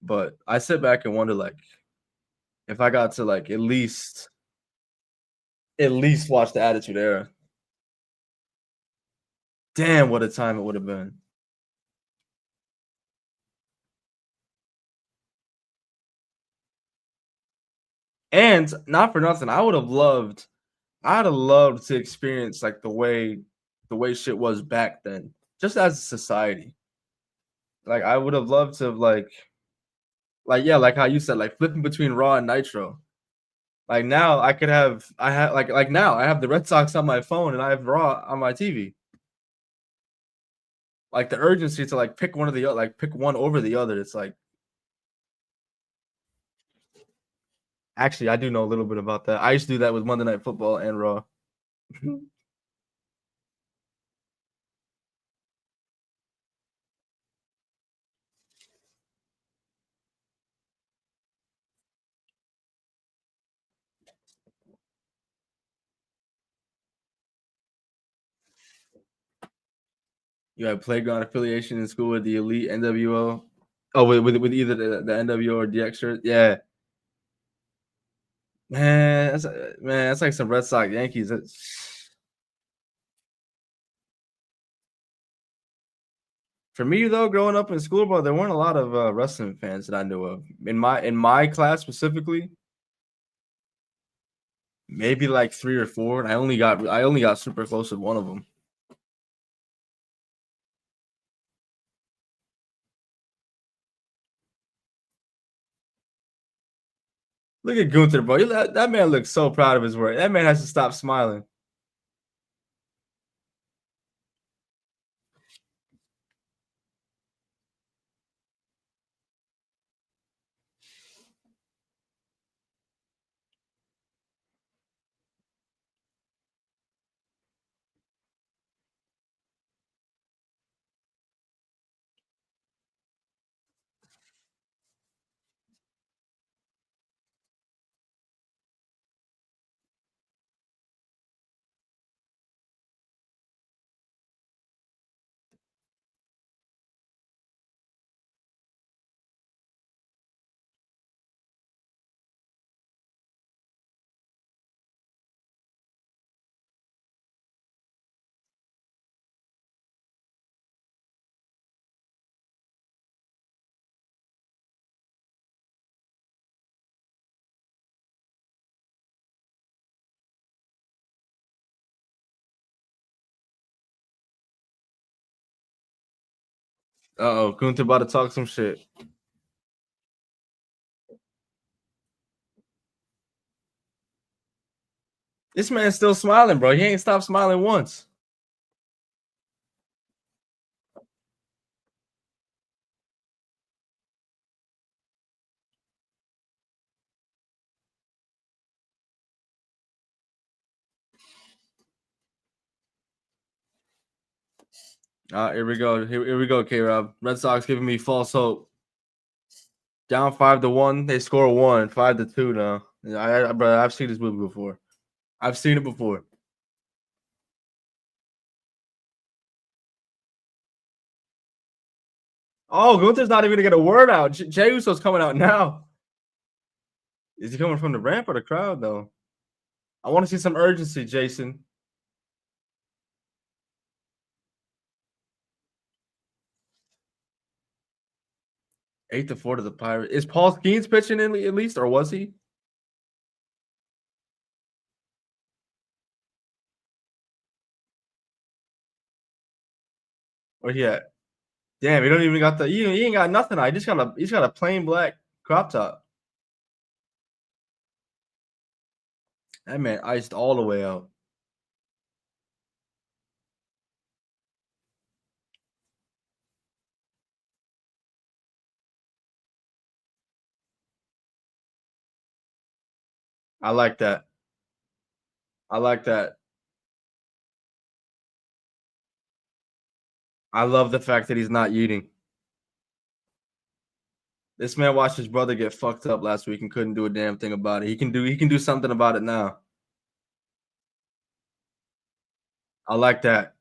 But I sit back and wonder like if I got to like at least watch the Attitude Era. Damn, what a time it would have been. And not for nothing, I'd have loved to experience like the way shit was back then, just as a society. Like I would have loved to have like yeah, like how you said, like flipping between Raw and Nitro. Like now I have like now I have the Red Sox on my phone and I have Raw on my TV. Like the urgency to like pick one or the other, like pick one over the other. It's like actually I do know a little bit about that. I used to do that with Monday Night Football and Raw. You had playground affiliation in school with the Elite NWO. Oh, with either the NWO or DX shirt. Yeah, That's like some Red Sox Yankees. For me though, growing up in school, bro, there weren't a lot of wrestling fans that I knew of. In my class specifically, maybe like 3 or 4, and I only got super close with one of them. Look at Gunther, bro. That man looks so proud of his work. That man has to stop smiling. Uh-oh, Gunther about to talk some shit. This man's still smiling, bro. He ain't stopped smiling once. Here we go. Here we go, K-Rob. Red Sox giving me false hope. Down 5-1. They score one, 5-2 now. Bro, I've seen this movie before. I've seen it before. Oh, Gunther's not even gonna get a word out. Jey Uso's coming out now. Is he coming from the ramp or the crowd though? I want to see some urgency, Jason. 8-4 to the Pirates. Is Paul Skeens pitching in at least, or was he? Or he had? Damn, he don't even got the. He ain't got nothing. He's got a plain black crop top. That man iced all the way out. I like that. I like that. I love the fact that he's not eating. This man watched his brother get fucked up last week and couldn't do a damn thing about it. He can do something about it now. I like that.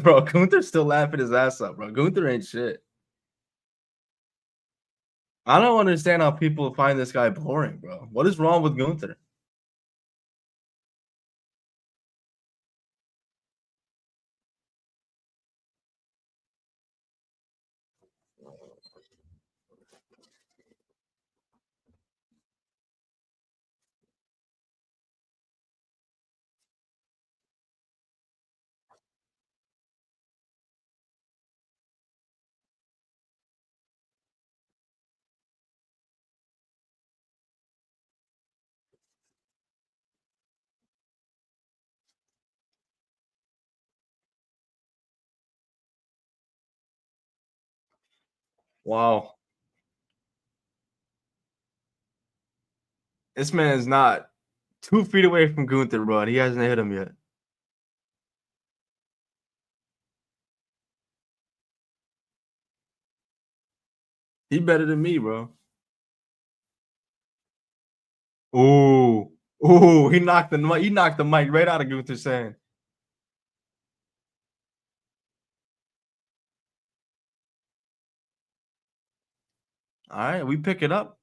Bro, Gunther's still laughing his ass up, bro. Gunther ain't shit. I don't understand how people find this guy boring, bro. What is wrong with Gunther? Wow. This man is not 2 feet away from Gunther, bro, and he hasn't hit him yet. He better than me, bro. Ooh. Ooh, he knocked the mic right out of Gunther's hand. Alright, we pick it up.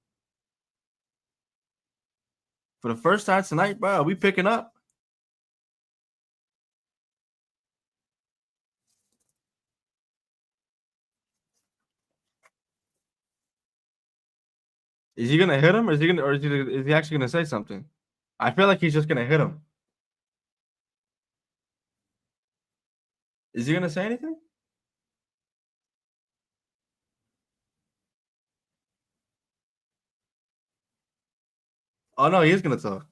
For the first time tonight, bro, we picking up. Is he gonna hit him, or is he actually gonna say something? I feel like he's just gonna hit him. Is he gonna say anything? Oh no, he is gonna talk.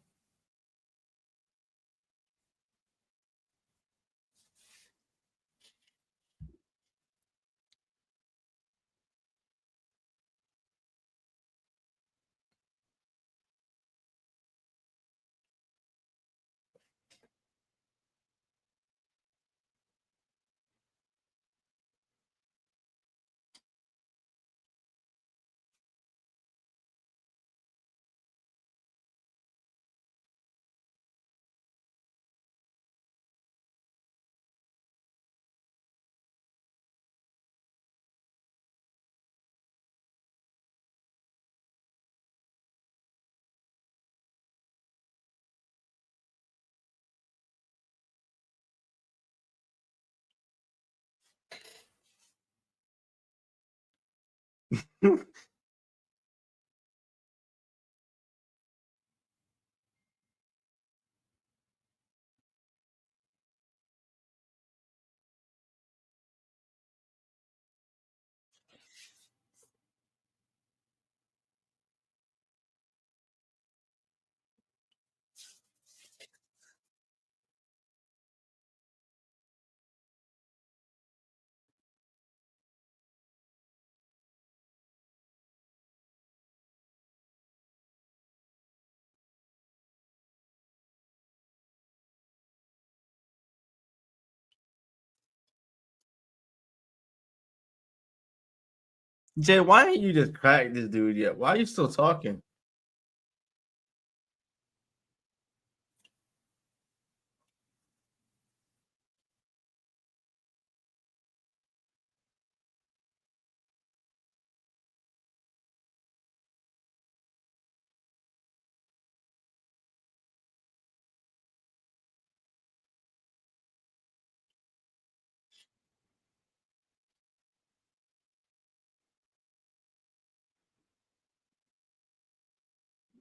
Jay, why ain't you just crack this dude yet? Why are you still talking?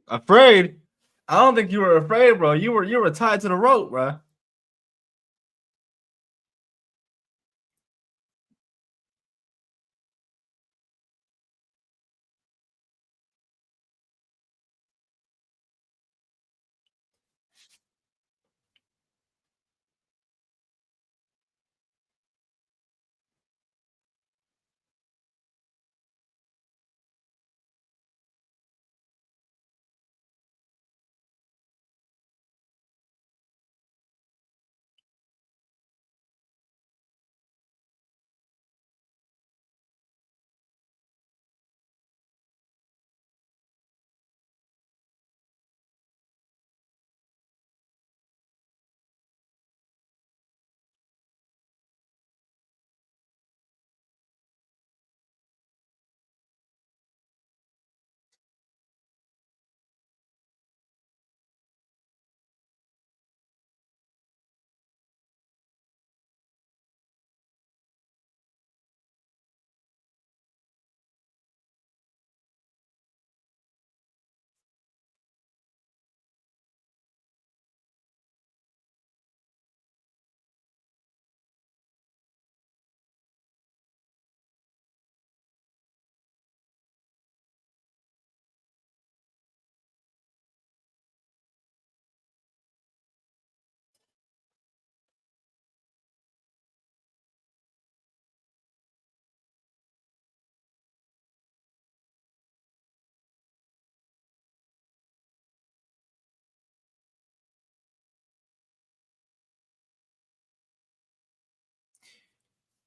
Afraid? I don't think you were afraid, bro. You were tied to the rope, bro.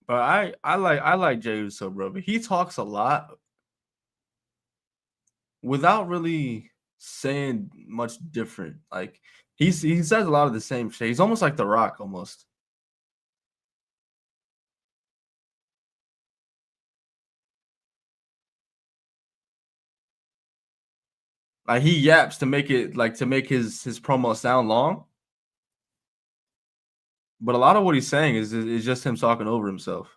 But I like Jey Uso, bro. But he talks a lot without really saying much different. Like he says a lot of the same shit. He's almost like The Rock, almost. Like he yaps to make it like to make his promo sound long. But a lot of what he's saying is just him talking over himself.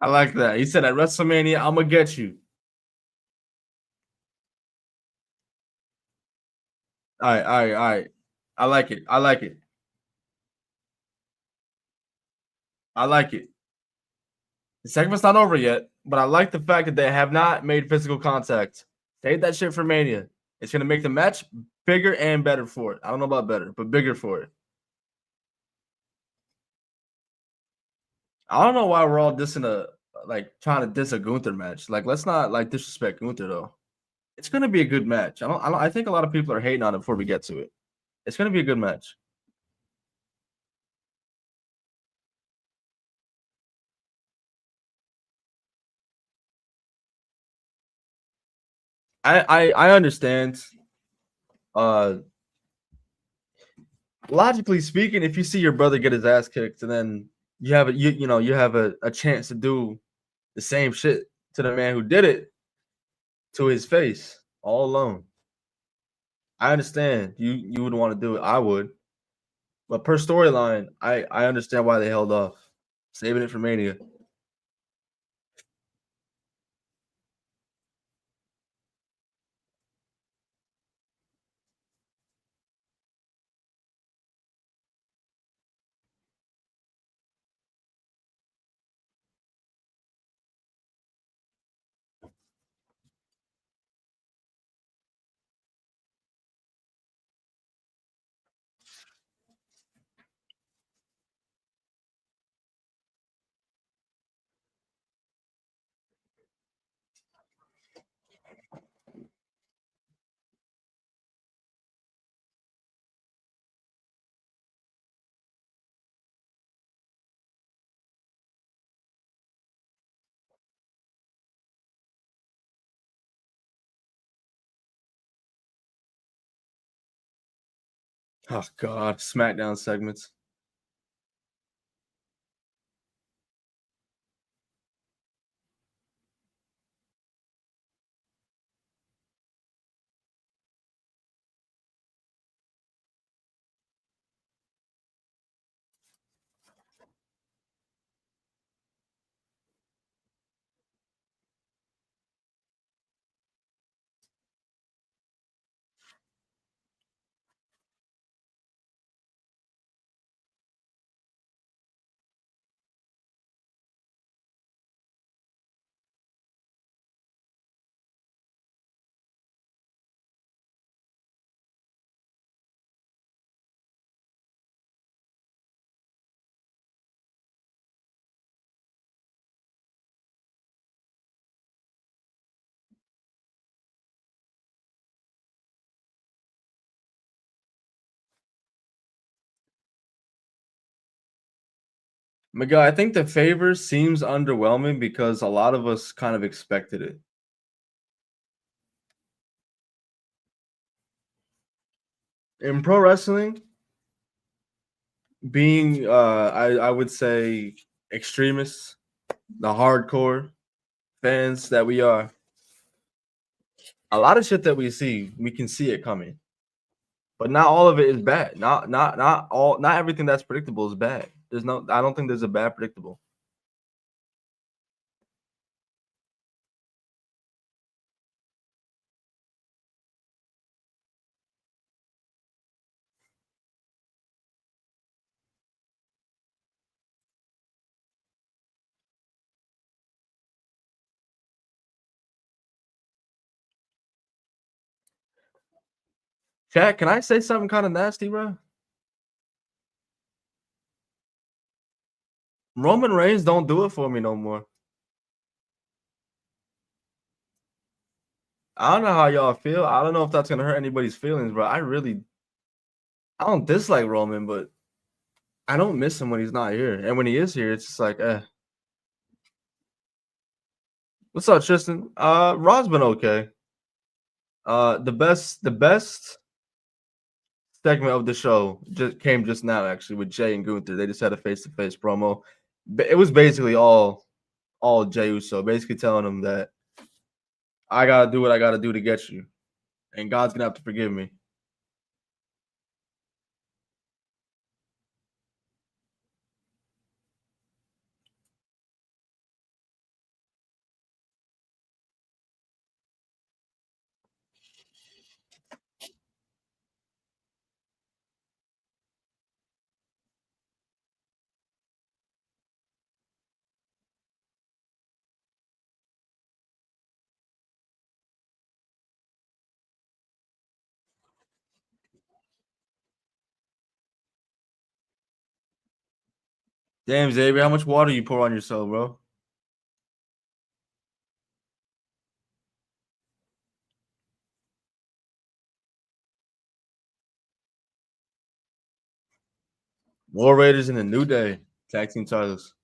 I like that. He said at WrestleMania, I'm gonna get you. All right, all right, all right. I like it. I like it. I like it. The segment's not over yet, but I like the fact that they have not made physical contact. Save that shit for Mania. It's gonna make the match bigger and better for it. I don't know about better, but bigger for it. I don't know why we're all dissing trying to diss a Gunther match. Like, let's not like disrespect Gunther though. It's gonna be a good match. I think a lot of people are hating on it before we get to it. It's gonna be a good match. I understand. Uh, logically speaking, if you see your brother get his ass kicked, and then you have a chance to do the same shit to the man who did it to his face all alone. I understand you would want to do it. I would, but per storyline, I understand why they held off, saving it for Mania. Oh God, SmackDown segments. Miguel, I think the favor seems underwhelming because a lot of us kind of expected it. In pro wrestling, being I would say extremists, the hardcore fans that we are, A lot of shit that we see, we can see it coming, but not all of it is bad. Not everything that's predictable is bad. There's no. I don't think there's a bad predictable. Chat, can I say something kind of nasty, bro? Roman Reigns don't do it for me no more. I don't know how y'all feel. I don't know if that's gonna hurt anybody's feelings, bro. I don't dislike Roman, but I don't miss him when he's not here. And when he is here, it's just like, What's up, Tristan? Raw's been okay. The best segment of the show just came just now, actually, with Jay and Gunther. They just had a face-to-face promo. It was basically all Jay Uso, basically telling him that I gotta do what I gotta do to get you, and God's gonna have to forgive me. Damn, Xavier, how much water you pour on yourself, bro? War Raiders in the New Day tag team titles.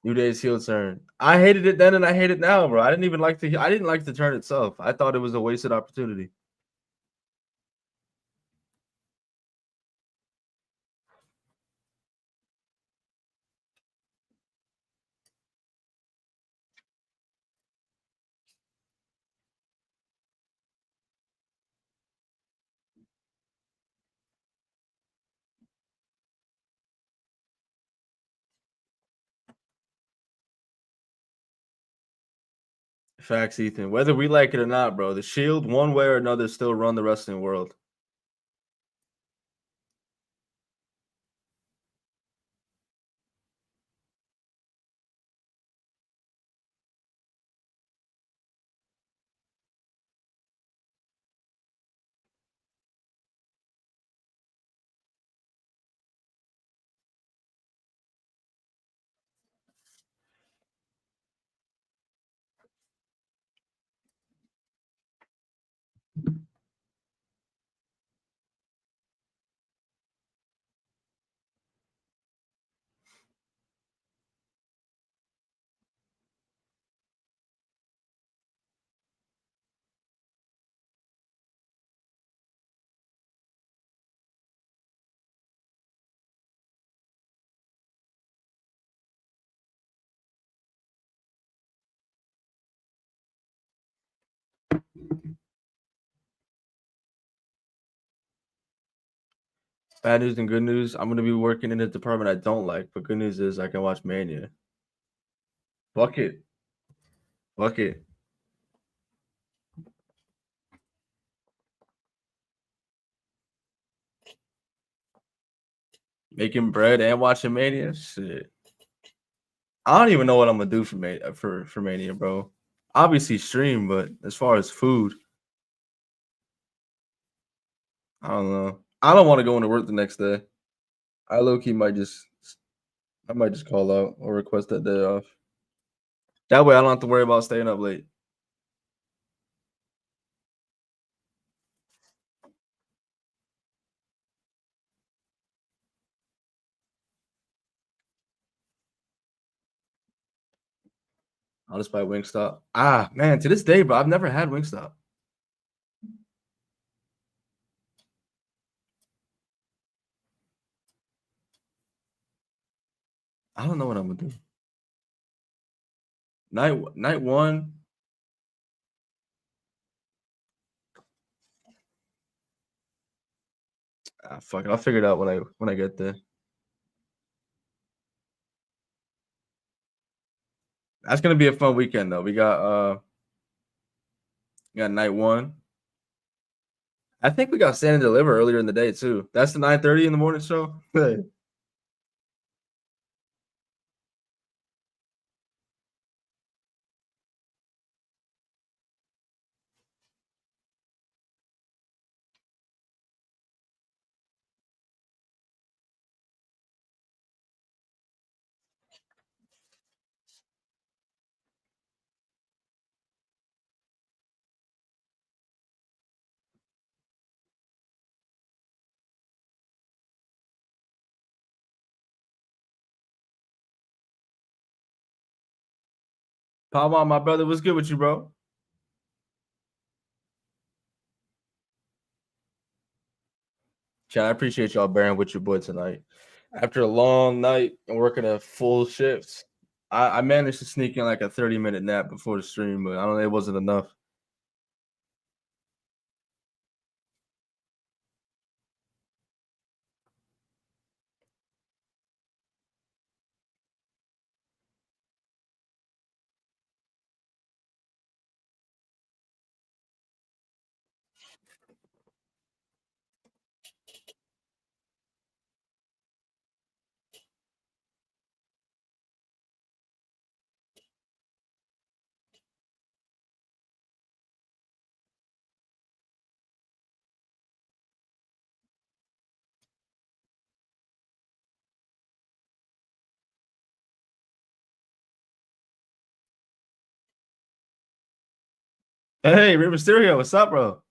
New Day's heel turn. I hated it then and I hate it now, bro. I didn't like the turn itself. I thought it was a wasted opportunity. Facts, Ethan. Whether we like it or not, bro, the Shield, one way or another, still run the wrestling world. Bad news and good news. I'm gonna be working in a department I don't like, but good news is I can watch Mania. Fuck it. Fuck it. Making bread and watching Mania? Shit. I don't even know what I'm gonna do for Mania, bro. Obviously stream, but as far as food, I don't know. I don't want to go into work the next day. I low key I might just call out or request that day off. That way I don't have to worry about staying up late. I'll just buy Wingstop. Ah, man, to this day, bro, I've never had Wingstop. I don't know what I'm gonna do. Night one. Fuck it, I'll figure it out when I get there. That's gonna be a fun weekend though. We got night one. I think we got Stand and Deliver earlier in the day too. That's the 9:30 in the morning show. Pop on, my brother. What's good with you, bro? Chad, I appreciate y'all bearing with your boy tonight. After a long night and working a full shift, I managed to sneak in like a 30-minute nap before the stream, but I don't know, it wasn't enough. Hey, Rey Mysterio, what's up, bro?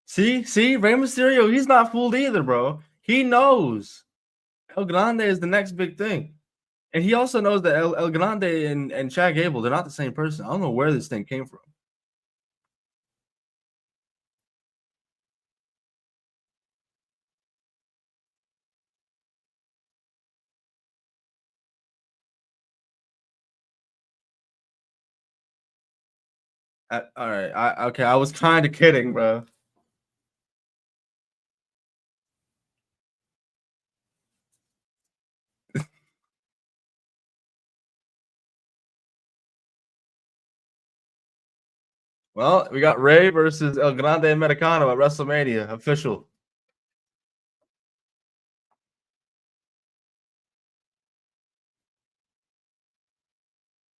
See, Rey Mysterio, he's not fooled either, bro. He knows El Grande is the next big thing. And he also knows that El Grande and Chad Gable, they're not the same person. I don't know where this thing came from. All right, okay, I was kind of kidding, bro. Well, we got Ray versus El Grande Americano at WrestleMania official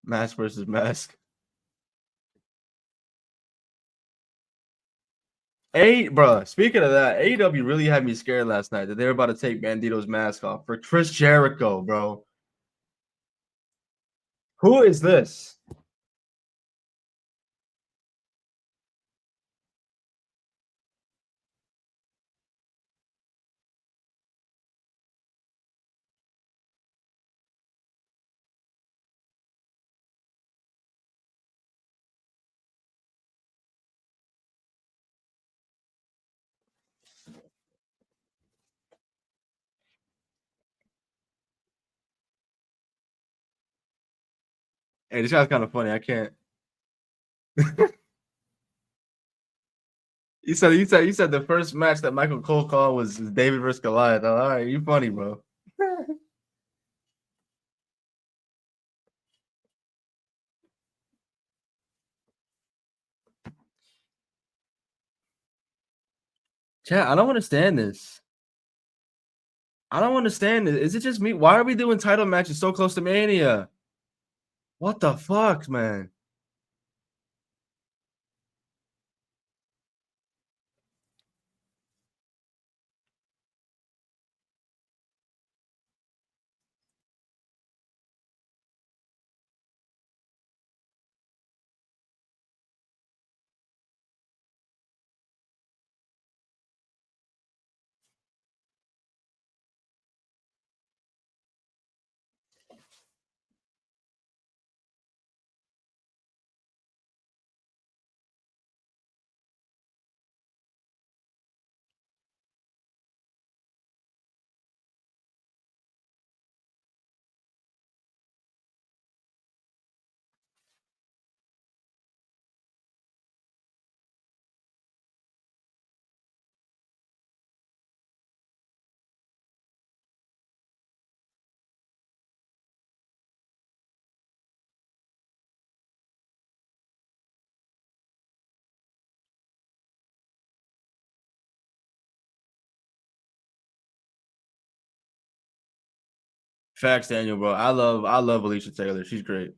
mask versus mask. Bro. Speaking of that, AEW really had me scared last night that they were about to take Bandito's mask off for Chris Jericho, bro. Who is this? Hey, this guy's kind of funny. I can't. You said the first match that Michael Cole called was David versus Goliath. All right, you funny, bro. Chat, I don't understand this. I don't understand it. Is it just me? Why are we doing title matches so close to Mania? What the fuck, man? Facts, Daniel, bro. I love Alicia Taylor. She's great.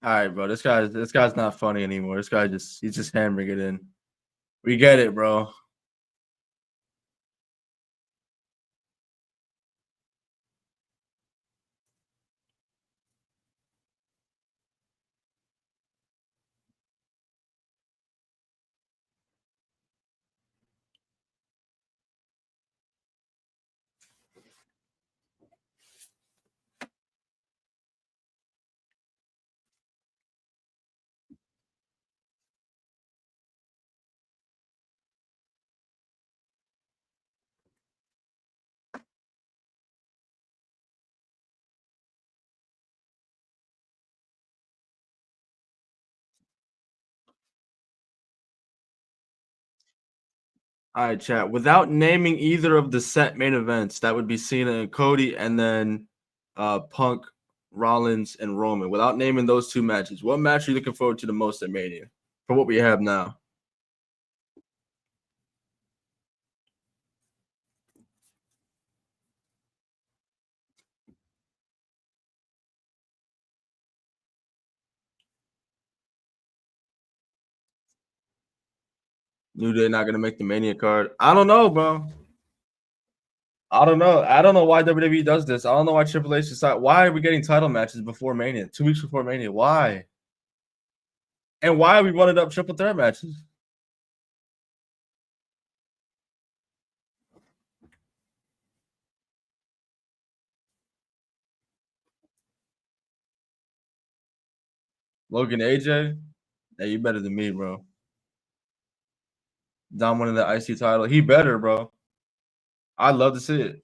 All right, bro. This guy's not funny anymore. This guy he's just hammering it in. We get it, bro. All right, chat. Without naming either of the set main events, that would be Cena and Cody, and then Punk, Rollins, and Roman. Without naming those two matches, what match are you looking forward to the most at Mania for what we have now? New Day not gonna make the Mania card. I don't know, bro. I don't know. I don't know why WWE does this. I don't know why Triple H decided. Why are we getting title matches before Mania? 2 weeks before Mania. Why? And why are we running up triple threat matches? Logan AJ? Hey, you better than me, bro. Dom winning the IC title. He better, bro. I'd love to see it.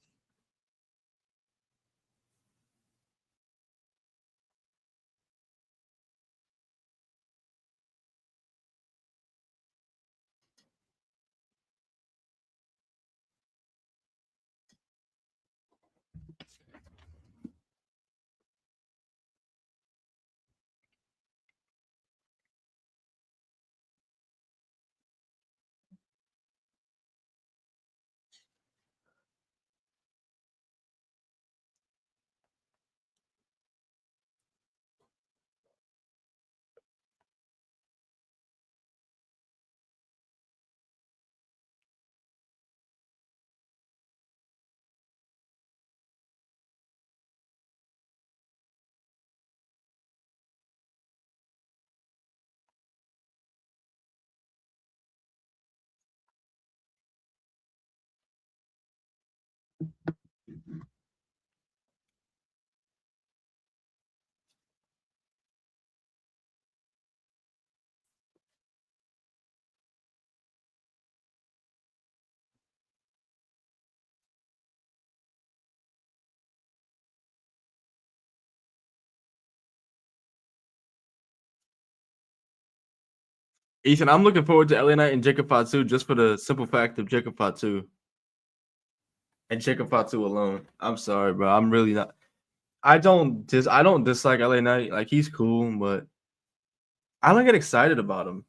Ethan, I'm looking forward to LA Knight and Jacob Fatu just for the simple fact of Jacob Fatu and Jacob Fatu alone. I'm sorry, bro. I'm really not. I don't dislike LA Knight. Like he's cool, but I don't get excited about him.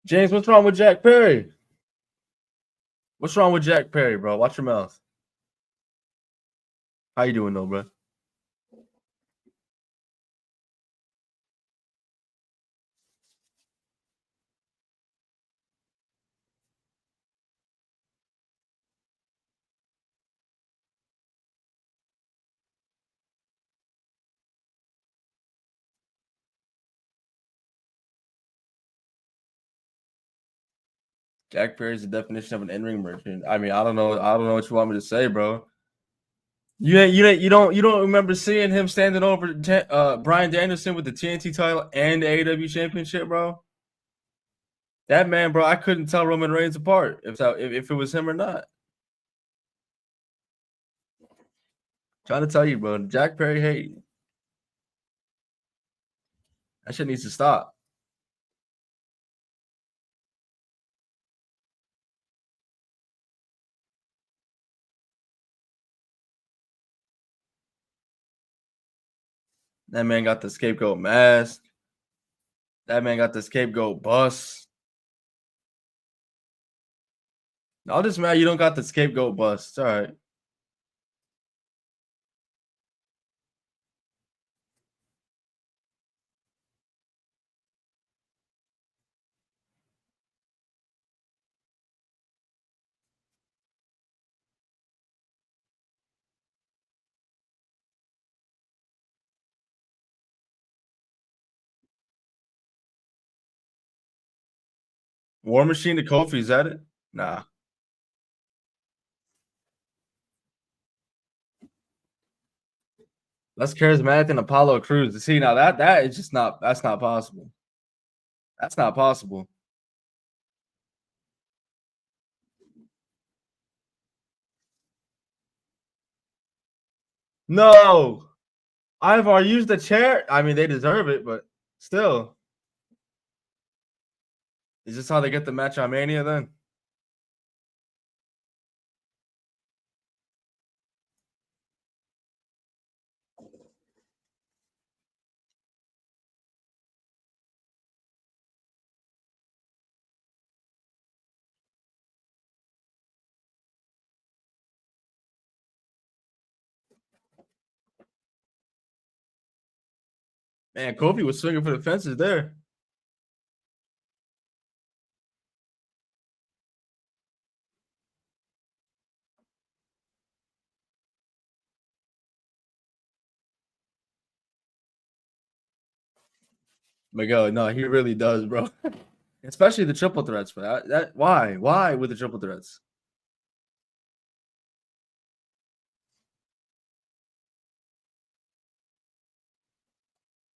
James, what's wrong with Jack Perry? What's wrong with Jack Perry, bro? Watch your mouth. How you doing, though, bro? Jack Perry's the definition of an in-ring merchant. I mean, I don't know what you want me to say, bro. You don't remember seeing him standing over Bryan Danielson with the TNT title and the AEW championship, bro? That man, bro, I couldn't tell Roman Reigns apart if it was him or not. Trying to tell you, bro, Jack Perry hate. That shit needs to stop. That man got the scapegoat mask. That man got the scapegoat bus. I'll just mad you don't got the scapegoat bus. It's all right. War Machine to Kofi, is that it? Nah. Less charismatic than Apollo Crews. See, now that is just not that's not possible. That's not possible. No. Ivar used the chair. I mean, they deserve it, but still. Is this how they get the match on Mania then? Man, Kofi was swinging for the fences there. Miguel, no, he really does, bro. Especially the triple threats, bro. Why with the triple threats?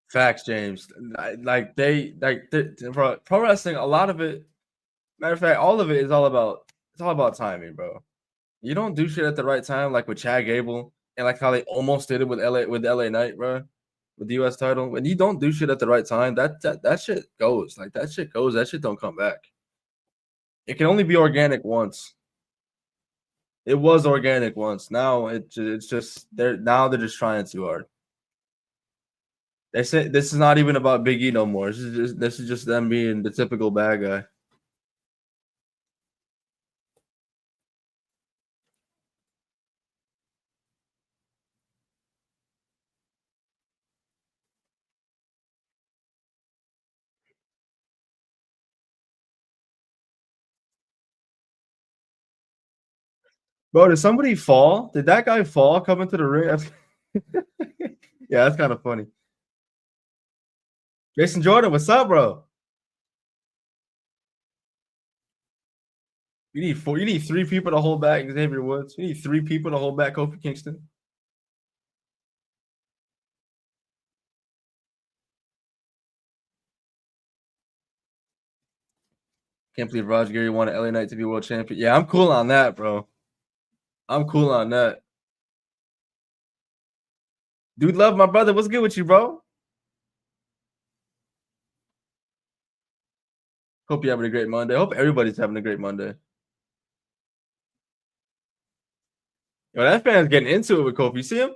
Facts, James. Like pro wrestling, a lot of it. Matter of fact, all of it is all about timing, bro. You don't do shit at the right time, like with Chad Gable, and like how they almost did it with LA Knight, bro, with the US title. When you don't do shit at the right time, that shit goes. Like that shit goes. That shit don't come back. It can only be organic once. It was organic once. Now it's just they're just trying too hard. They say this is not even about Big E no more. This is just them being the typical bad guy. Bro, did somebody fall? Did that guy fall coming to the ring? Yeah, that's kind of funny. Jason Jordan, what's up, bro? You need four. You need three people to hold back Xavier Woods. You need three people to hold back Kofi Kingston. Can't believe Raj Gary wanted LA Knight to be world champion. Yeah, I'm cool on that, bro. I'm cool on that. Dude, love my brother. What's good with you, bro? Hope you're having a great Monday. Hope everybody's having a great Monday. Yo, that fan's getting into it with Kofi. You see him?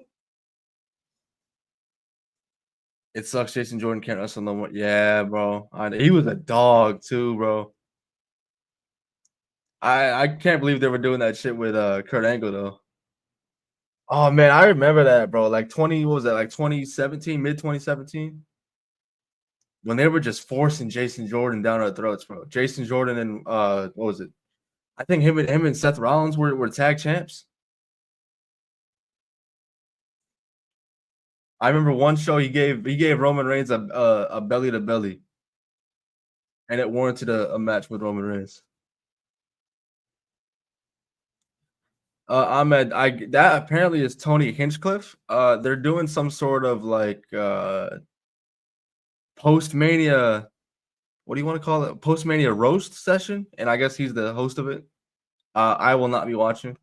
It sucks Jason Jordan can't wrestle no more. Yeah, bro. He was a dog too, bro. I can't believe they were doing that shit with Kurt Angle though. Oh man, I remember that, bro. Like 20, what was that? Like 2017, mid 2017, when they were just forcing Jason Jordan down our throats, bro. Jason Jordan and what was it? I think him and Seth Rollins were tag champs. I remember one show he gave Roman Reigns a belly to belly, and it warranted a match with Roman Reigns. Ahmed, I that apparently is Tony Hinchcliffe. They're doing some sort of like post Mania. What do you want to call it? Post Mania roast session, and I guess he's the host of it. I will not be watching.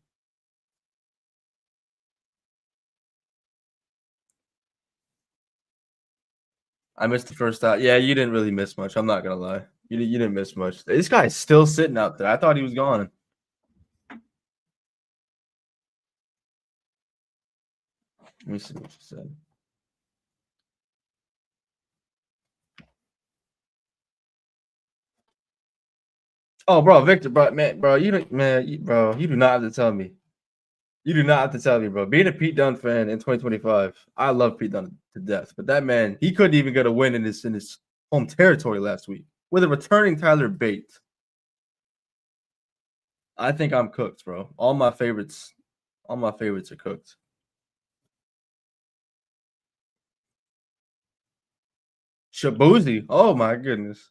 I missed the first out. Yeah, you didn't really miss much. I'm not gonna lie. You didn't miss much. This guy's still sitting out there. I thought he was gone. Let me see what you said. Oh, bro, Victor, bro, man, bro, you don't, man, bro, you do not have to tell me. You do not have to tell me, bro. Being a Pete Dunne fan in 2025, I love Pete Dunne to death. But that man, he couldn't even get a win in his home territory last week with a returning Tyler Bate. I think I'm cooked, bro. All my favorites are cooked. Shabuzi, oh my goodness.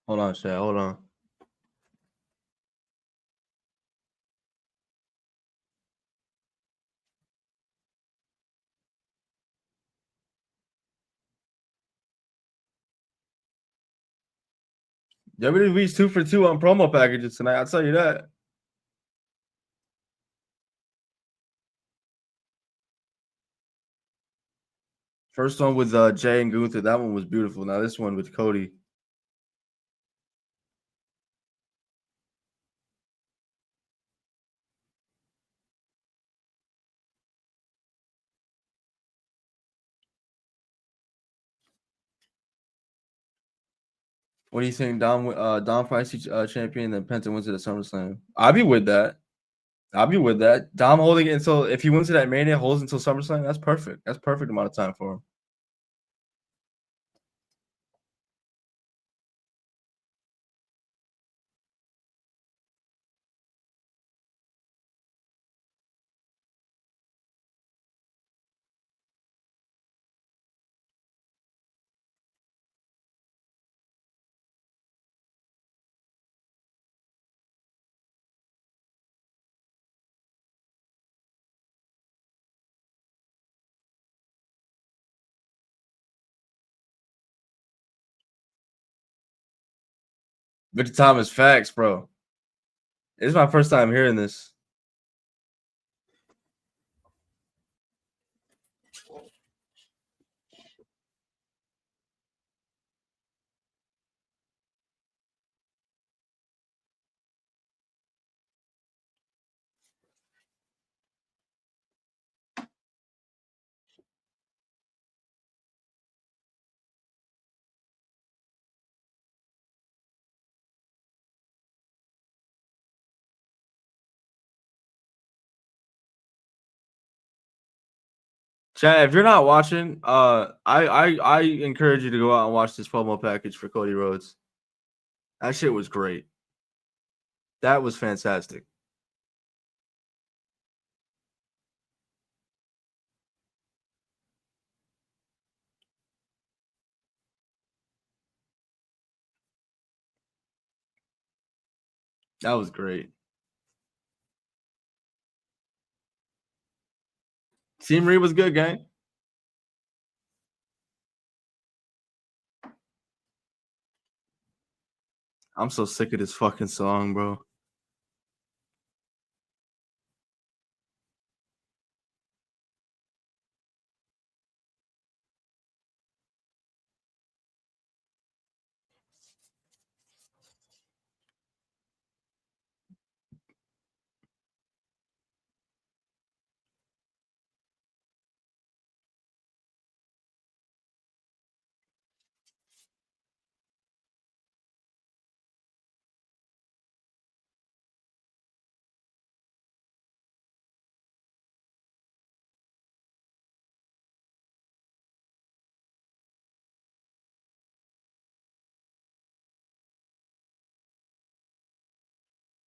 Hold on, Shaq. Hold on. WWE's 2 for 2 on promo packages tonight. I'll tell you that. First one with Jay and Gunther. That one was beautiful. Now this one with Cody. What do you think? Dom Price champion, then Penta wins to the SummerSlam. I'll be with that. I'll be with that. Dom holding it until if he wins to that Mania, holds until SummerSlam. That's perfect. That's perfect amount of time for him. Victor Thomas, facts, bro. This is my first time hearing this. Chad, if you're not watching, I encourage you to go out and watch this promo package for Cody Rhodes. That shit was great. That was fantastic. That was great. Team Reed was good, gang. I'm so sick of this fucking song, bro.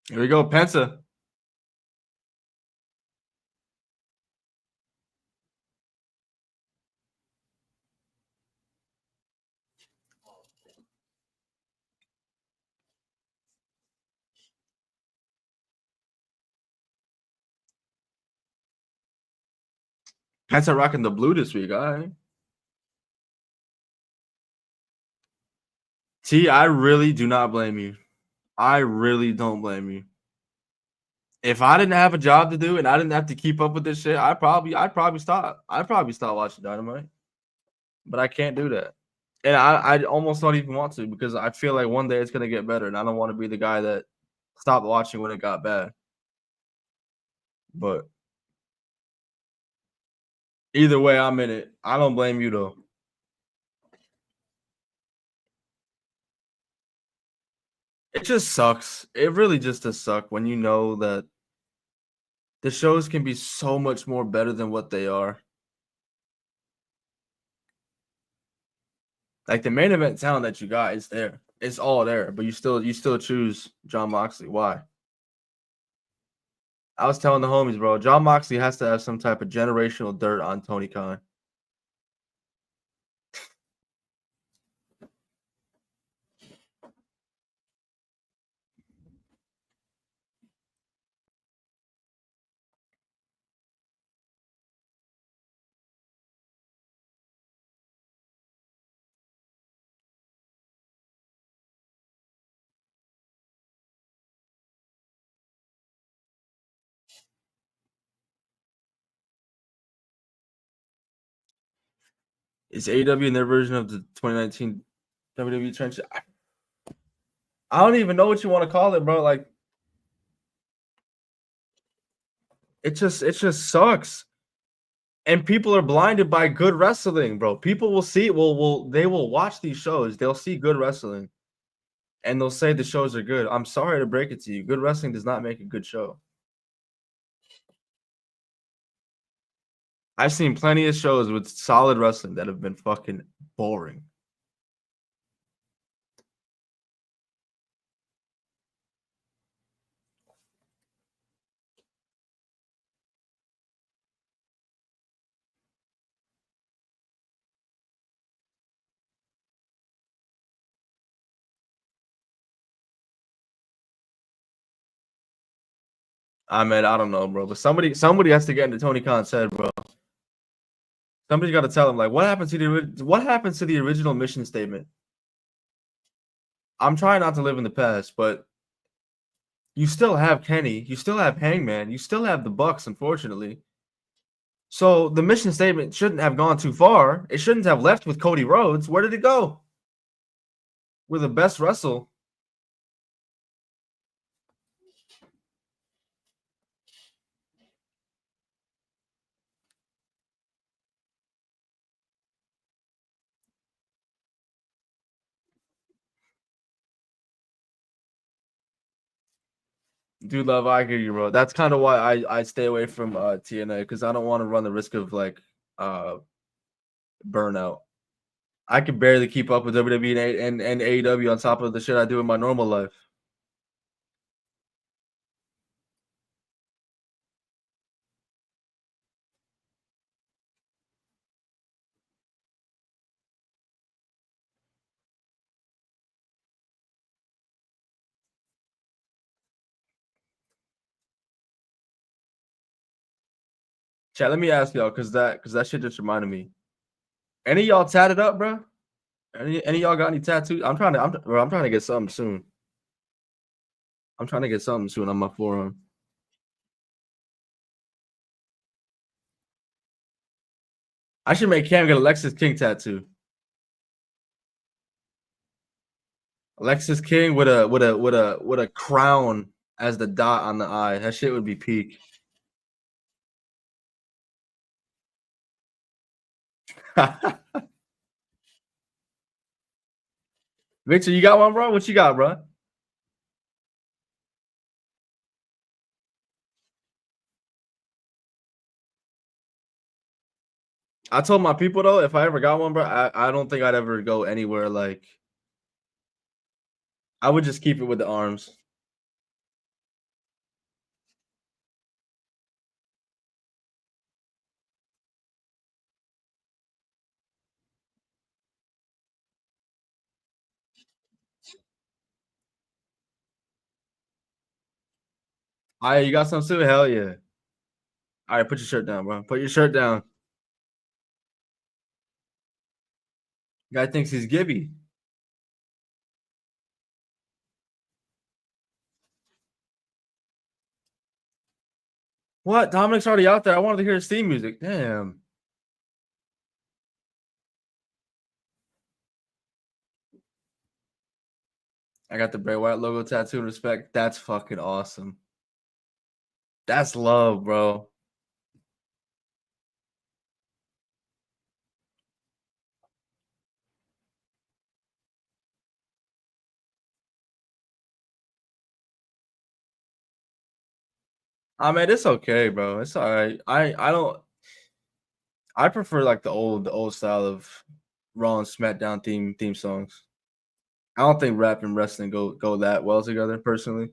Here we go, Penta. Penta rocking the blue this week. All right. T, I really do not blame you. I really don't blame you. If I didn't have a job to do and I didn't have to keep up with this shit, I'd probably stop. I'd probably stop watching Dynamite. But I can't do that. And I almost don't even want to because I feel like one day it's gonna get better, and I don't want to be the guy that stopped watching when it got bad. But either way, I'm in it. I don't blame you though. It just sucks. It really just does suck when you know that the shows can be so much more better than what they are. Like the main event talent that you got is there. It's all there, but you still choose Jon Moxley. Why? I was telling the homies, bro, Jon Moxley has to have some type of generational dirt on Tony Khan. Is AEW in their version of the 2019 WWE trench? I don't even know what you want to call it, bro. Like it just sucks. And people are blinded by good wrestling, bro. People will see they will watch these shows. They'll see good wrestling and they'll say the shows are good. I'm sorry to break it to you. Good wrestling does not make a good show. I've seen plenty of shows with solid wrestling that have been fucking boring. I mean, I don't know, bro, but somebody has to get into Tony Khan's head, bro. Somebody's got to tell him like what happened to the original mission statement. I'm trying not to live in the past, but you still have Kenny, you still have Hangman, you still have the Bucks, unfortunately. So the mission statement shouldn't have gone too far. It shouldn't have left with Cody Rhodes. Where did it go? We're the best wrestle. Dude, love, I hear you, bro. That's kind of why I stay away from TNA because I don't want to run the risk of like burnout. I can barely keep up with WWE and AEW on top of the shit I do in my normal life. Chat, let me ask y'all because that shit just reminded me. Any of y'all tatted up, bro? Any of y'all got any tattoos? I'm trying to get something soon. I'm trying to get something soon on my forearm. I should make Cam get a Lexus King tattoo. Alexis King with a crown as the dot on the eye. That shit would be peak. Victor, you got one, bro? What you got, bro? I told my people though, if I ever got one, bro, I don't think I'd ever go anywhere like. I would just keep it with the arms. You got some too? Hell yeah. All right, put your shirt down, bro. Put your shirt down. Guy thinks he's Gibby. What? Dominic's already out there. I wanted to hear his theme music. Damn. I got the Bray Wyatt logo tattoo in respect. That's fucking awesome. That's love, bro. I mean, it's okay, bro. It's all right. I don't. I prefer like the old style of Raw and SmackDown theme songs. I don't think rap and wrestling go that well together, personally.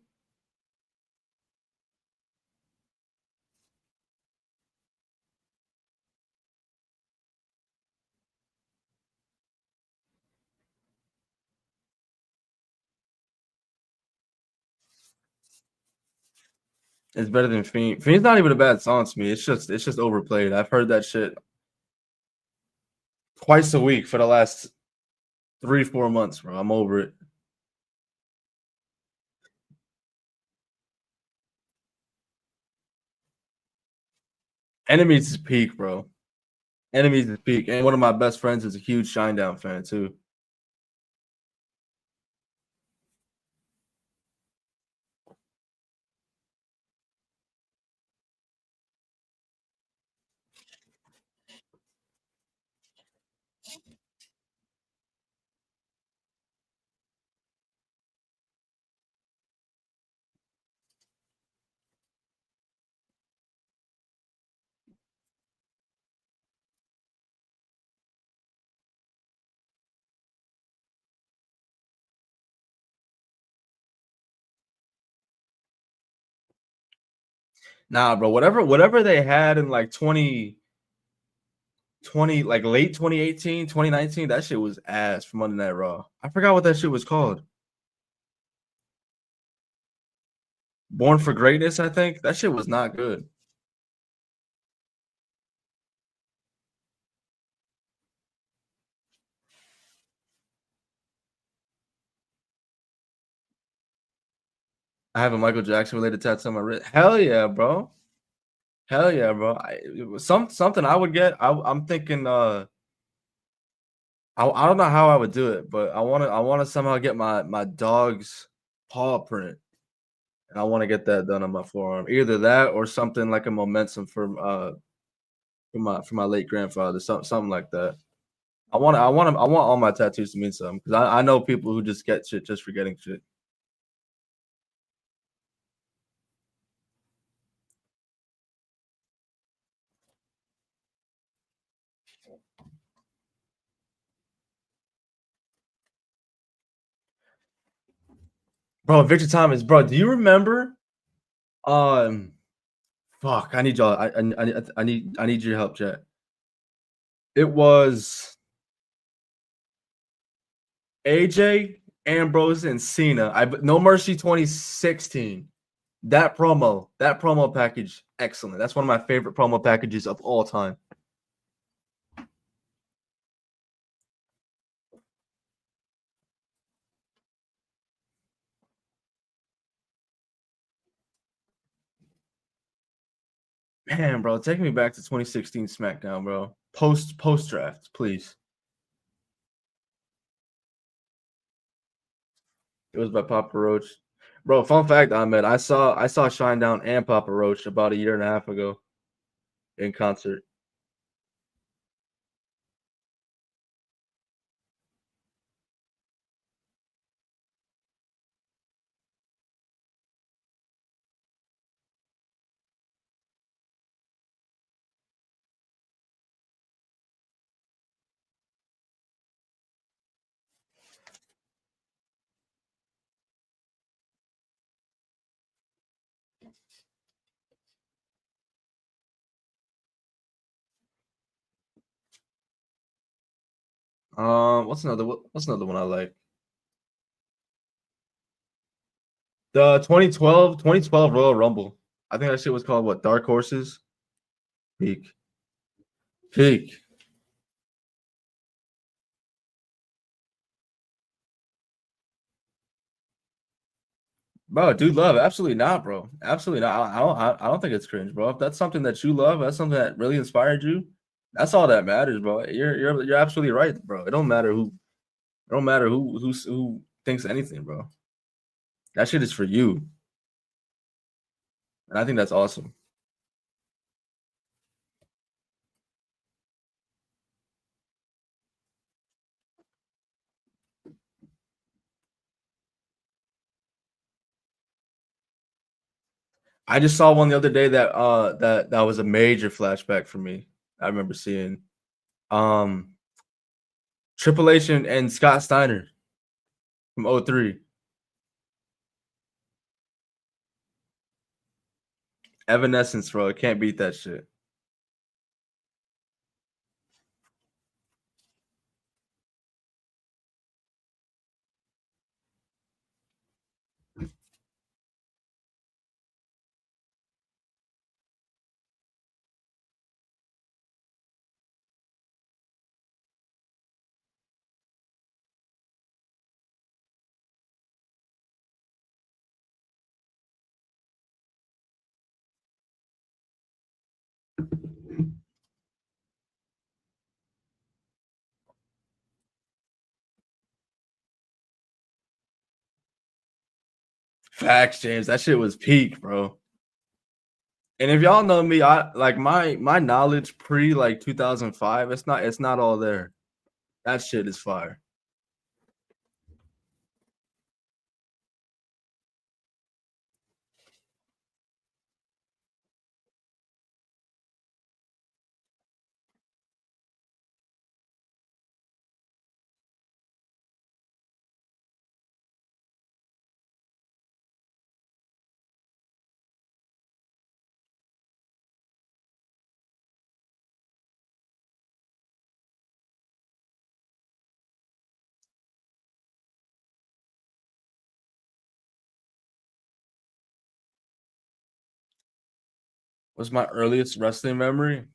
It's better than Fiend. Fiend's not even a bad song to me. It's just overplayed. I've heard that shit twice a week for the last 3-4 months, bro. I'm over it. Enemies is peak, bro. Enemies is peak. And one of my best friends is a huge Shinedown fan too. Nah, bro. Whatever they had in like 2020, like late 2018, 2019, that shit was ass from Monday Night Raw. I forgot what that shit was called. Born for Greatness, I think. That shit was not good. I have a Michael Jackson related tattoo on my wrist. Hell yeah, bro. Hell yeah, bro. It was something I would get. I'm thinking I don't know how I would do it, but I wanna somehow get my dog's paw print. And I want to get that done on my forearm. Either that or something like a momentum for my late grandfather, something like that. I want all my tattoos to mean something because I know people who just get shit just for getting shit. Bro, Victor Thomas, bro, do you remember? Um, fuck, I need y'all. I need your help, chat. It was AJ, Ambrose, and Cena. No Mercy 2016. That promo package, excellent. That's one of my favorite promo packages of all time. Man, bro, take me back to 2016 SmackDown, bro. Post draft, please. It was by Papa Roach. Bro, fun fact, Ahmed, I saw Shinedown and Papa Roach about a year and a half ago in concert. What's another one I like? The 2012 Royal Rumble. I think that shit was called what? Dark Horses? Peak. Peak. Bro, dude, love. Absolutely not, bro. Absolutely not. I don't think it's cringe, bro. If that's something that you love, that's something that really inspired you. That's all that matters, bro. You're absolutely right, bro. It don't matter who. It don't matter who thinks anything, bro. That shit is for you, and I think that's awesome. I just saw one the other day that that was a major flashback for me. I remember seeing um Triple H and Scott Steiner from '03. Evanescence, bro. Can't beat that shit. Facts, James. That shit was peak, bro. And if y'all know me, I like my knowledge pre like 2005. It's not all there. That shit is fire. Was my earliest wrestling memory?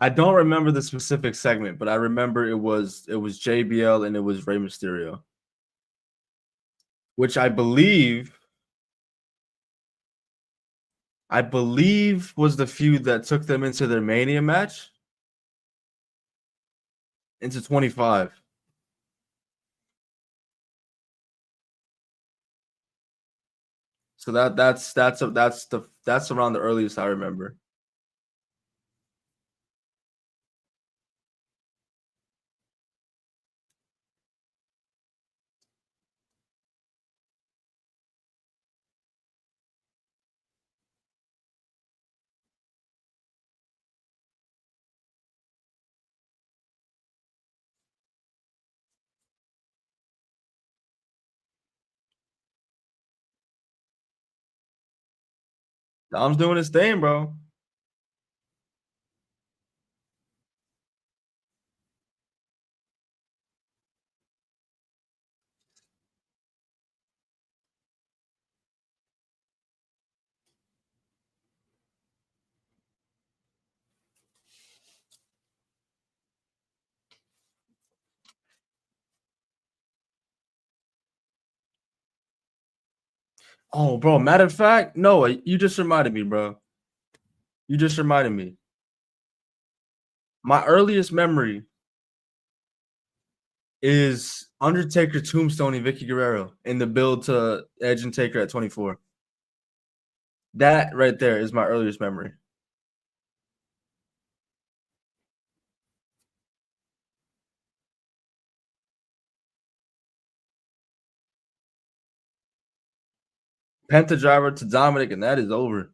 I don't remember the specific segment, but I remember it was JBL and it was Rey Mysterio, which I believe was the feud that took them into their Mania match into 25. So that's around the earliest I remember. Dom's doing his thing, bro. Oh, bro. Matter of fact, no, you just reminded me, bro. You just reminded me. My earliest memory is Undertaker tombstoning Vicky Guerrero in the build to Edge and Taker at 24. That right there is my earliest memory. Penta driver to Dominic, and that is over.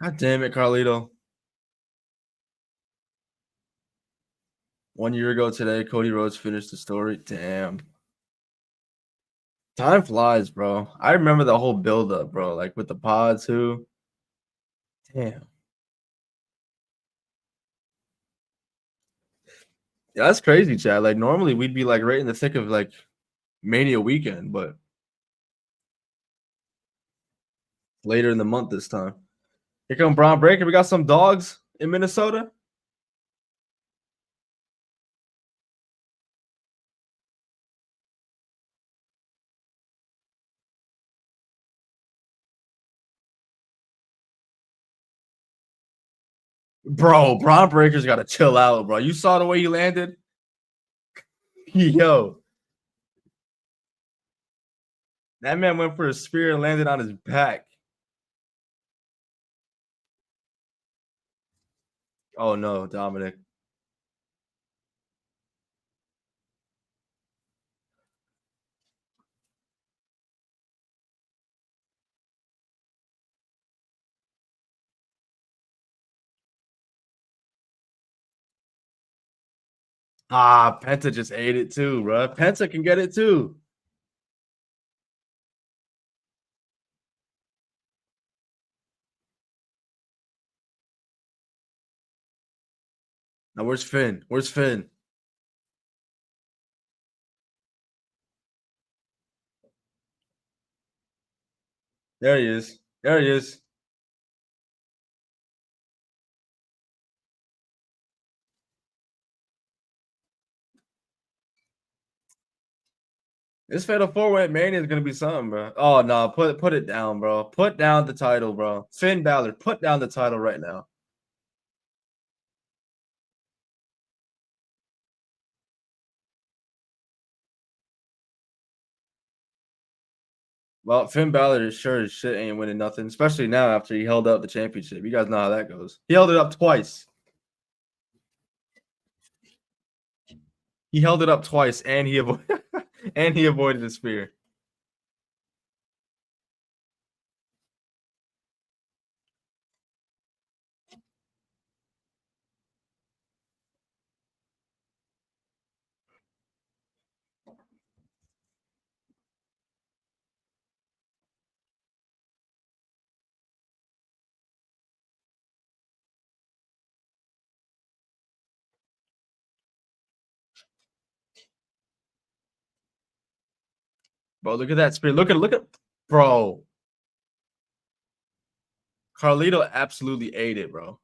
God damn it, Carlito. 1 year ago today, Cody Rhodes finished the story. Damn. Time flies, bro. I remember the whole build up, bro. Like with the pod too. Damn. Yeah, that's crazy, Chad. Like normally we'd be like right in the thick of like Mania weekend, but later in the month this time. Here come Braun Breaker. We got some dogs in Minnesota. Bro, Braun Breaker's got to chill out, bro. You saw the way he landed? Yo, that man went for a spear and landed on his back. Oh no, Dominic. Ah, Penta just ate it too, bro. Penta can get it too. Now where's Finn? Where's Finn? There he is. There he is. This Fatal 4-Way Mania is gonna be something, bro. Oh no, put it down, bro. Put down the title, bro. Finn Balor, put down the title right now. Well, Finn Balor is sure as shit ain't winning nothing, especially now after he held up the championship. You guys know how that goes. He held it up twice. He held it up twice, and he avoided and he avoided the spear. Bro, look at that spear. Look at bro. Carlito absolutely ate it, bro.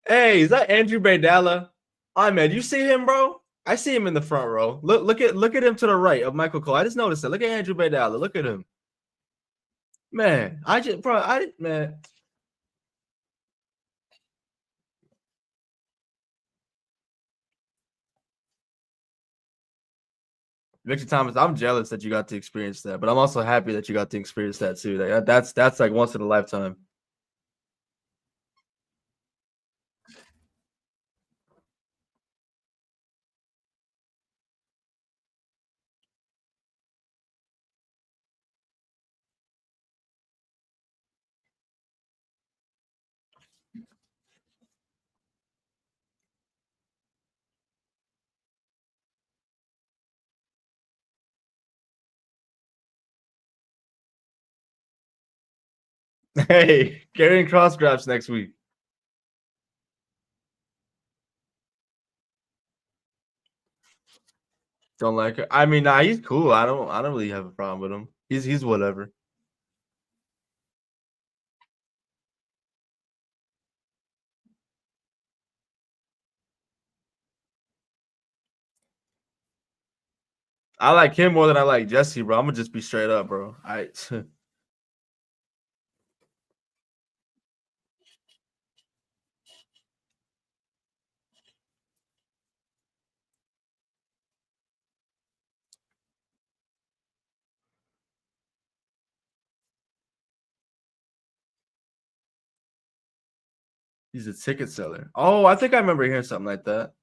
Hey, is that Andrew Badalla? Ahmed, you see him, bro? I see him in the front row. Look at him to the right of Michael Cole. I just noticed that. Look at Andrew Badalla. Look at him. Man, man. Victor Thomas, I'm jealous that you got to experience that, but I'm also happy that you got to experience that too. That's like once in a lifetime. Hey, carrying cross grabs next week. Don't like it. I mean, nah, he's cool. I don't really have a problem with him. He's whatever. I like him more than I like Jesse, bro. I'm gonna just be straight up, bro. I he's a ticket seller. Oh, I think I remember hearing something like that.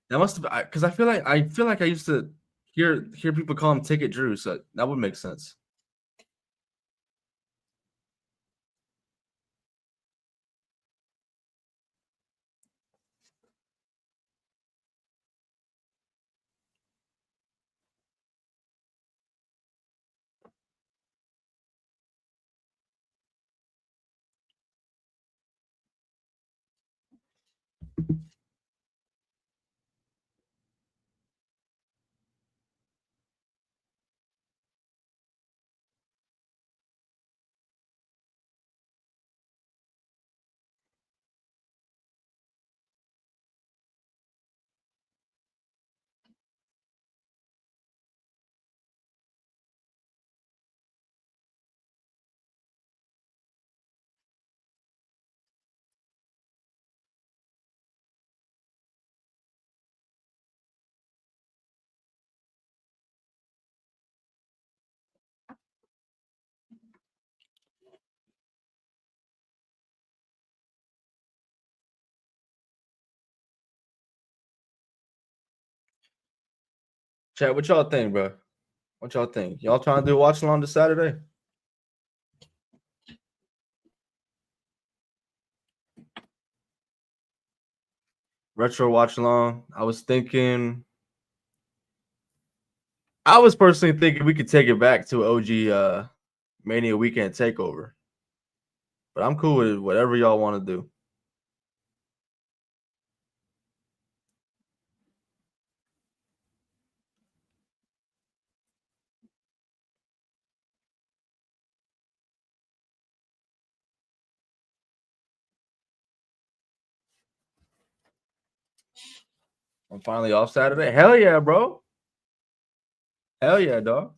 That must have because I feel like I used to hear people call him Ticket Drew, so that would make sense. Chat, what y'all think, bro? What y'all think? Y'all trying to do a watch along this Saturday? Retro watch along. I was personally thinking we could take it back to OG Mania weekend takeover. But I'm cool with whatever y'all want to do. I'm finally off Saturday. Hell yeah, bro. Hell yeah, dog.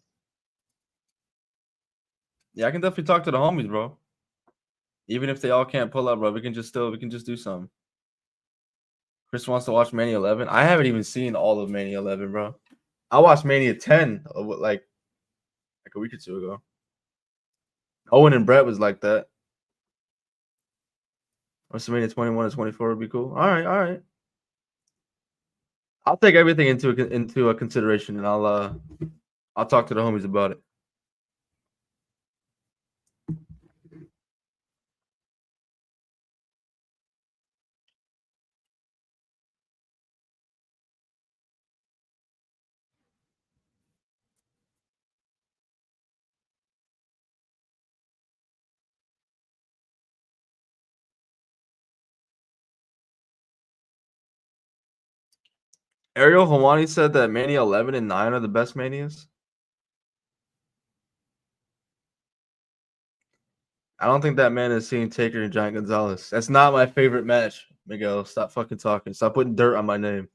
Yeah, I can definitely talk to the homies, bro. Even if they all can't pull up, bro, we can just do something. Khris wants to watch Mania 11. I haven't even seen all of Mania 11, bro. I watched Mania 10 like a week or two ago. Owen and Brett was like that. WrestleMania 21 and 24 would be cool. All right. I'll take everything into a consideration, and I'll talk to the homies about it. Ariel Hawani said that Mania 11 and 9 are the best Manias. I don't think that man has seen Taker and Giant Gonzalez. That's not my favorite match, Miguel. Stop fucking talking. Stop putting dirt on my name.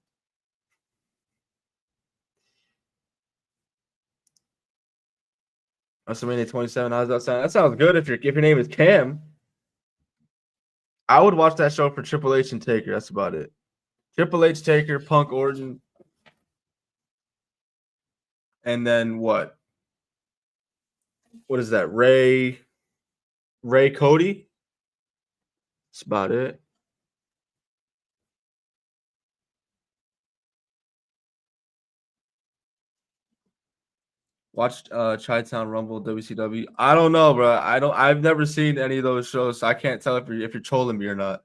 WrestleMania 27. How's that sound? That sounds good if your name is Cam. I would watch that show for Triple H and Taker. That's about it. Triple H, Taker, Punk, Orton, and then what? What is that? Ray, Cody. That's about it. Watched Chi-Town Rumble, WCW. I don't know, bro. I've never seen any of those shows, so I can't tell if you're trolling me or not.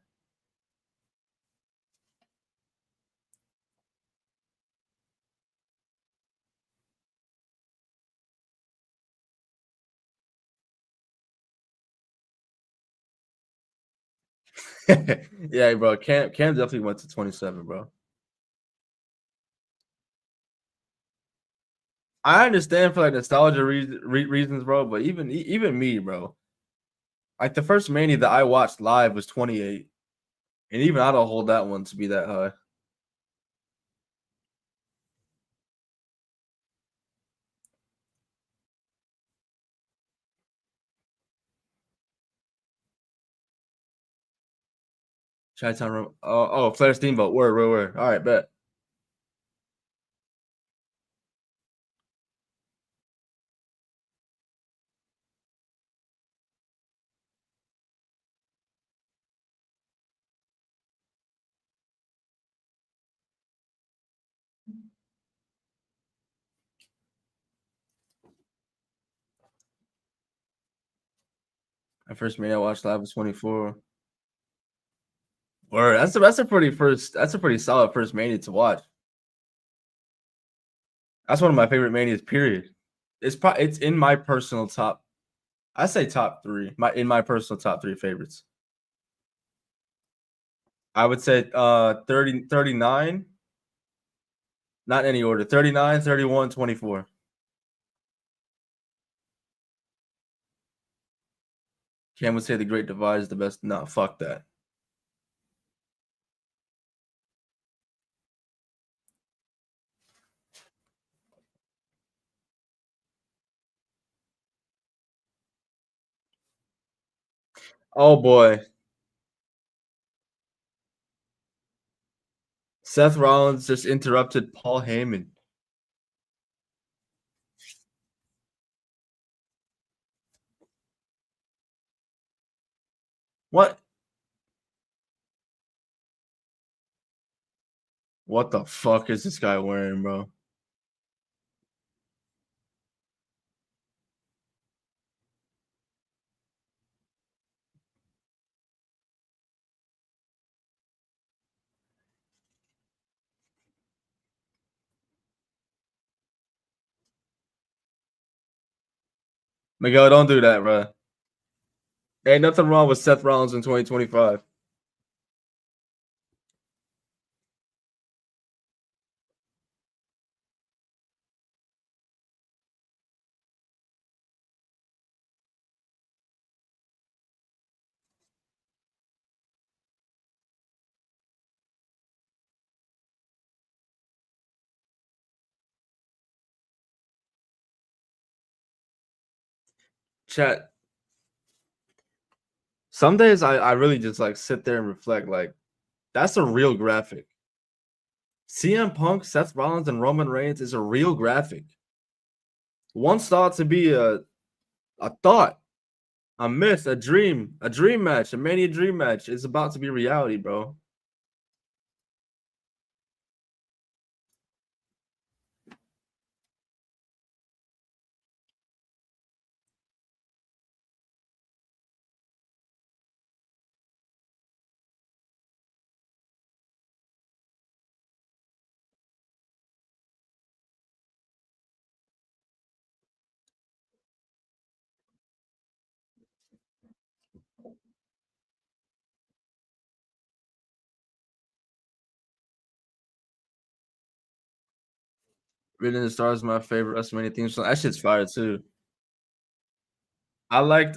Yeah, bro. Cam definitely went to 27, bro. I understand for like nostalgia reasons, bro. But even me, bro. Like the first Mania that I watched live was 28, and even I don't hold that one to be that high. Chi-Town Rumble. Oh, Flair Steamboat. Word. All right, bet. My first Mania I watched live was 24. Word. That's a pretty solid first Mania to watch. That's one of my favorite Manias. Period. It's in my personal top. I say top 3. In my personal top 3 favorites. I would say 30, 39. Not in any order. 39, 31, 24. Cam would say the Great Divide is the best. No, fuck that. Oh boy. Seth Rollins just interrupted Paul Heyman. What? What the fuck is this guy wearing, bro? Miguel, don't do that, bro. Ain't nothing wrong with Seth Rollins in 2025. Chat. Some days I really just like sit there and reflect. Like, that's a real graphic. CM Punk, Seth Rollins, and Roman Reigns is a real graphic. Once thought to be a thought, a myth, a dream match, a Mania dream match is about to be reality, bro. Written in the Stars is my favorite WrestleMania theme song. That shit's fire too. I liked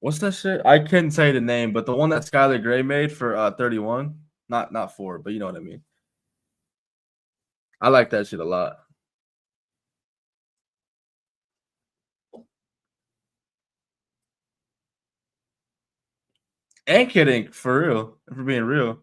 what's that shit? I couldn't say the name, but the one that Skylar Grey made for 31. Not 4, but you know what I mean. I like that shit a lot. And Kid Ink, for real. For being real.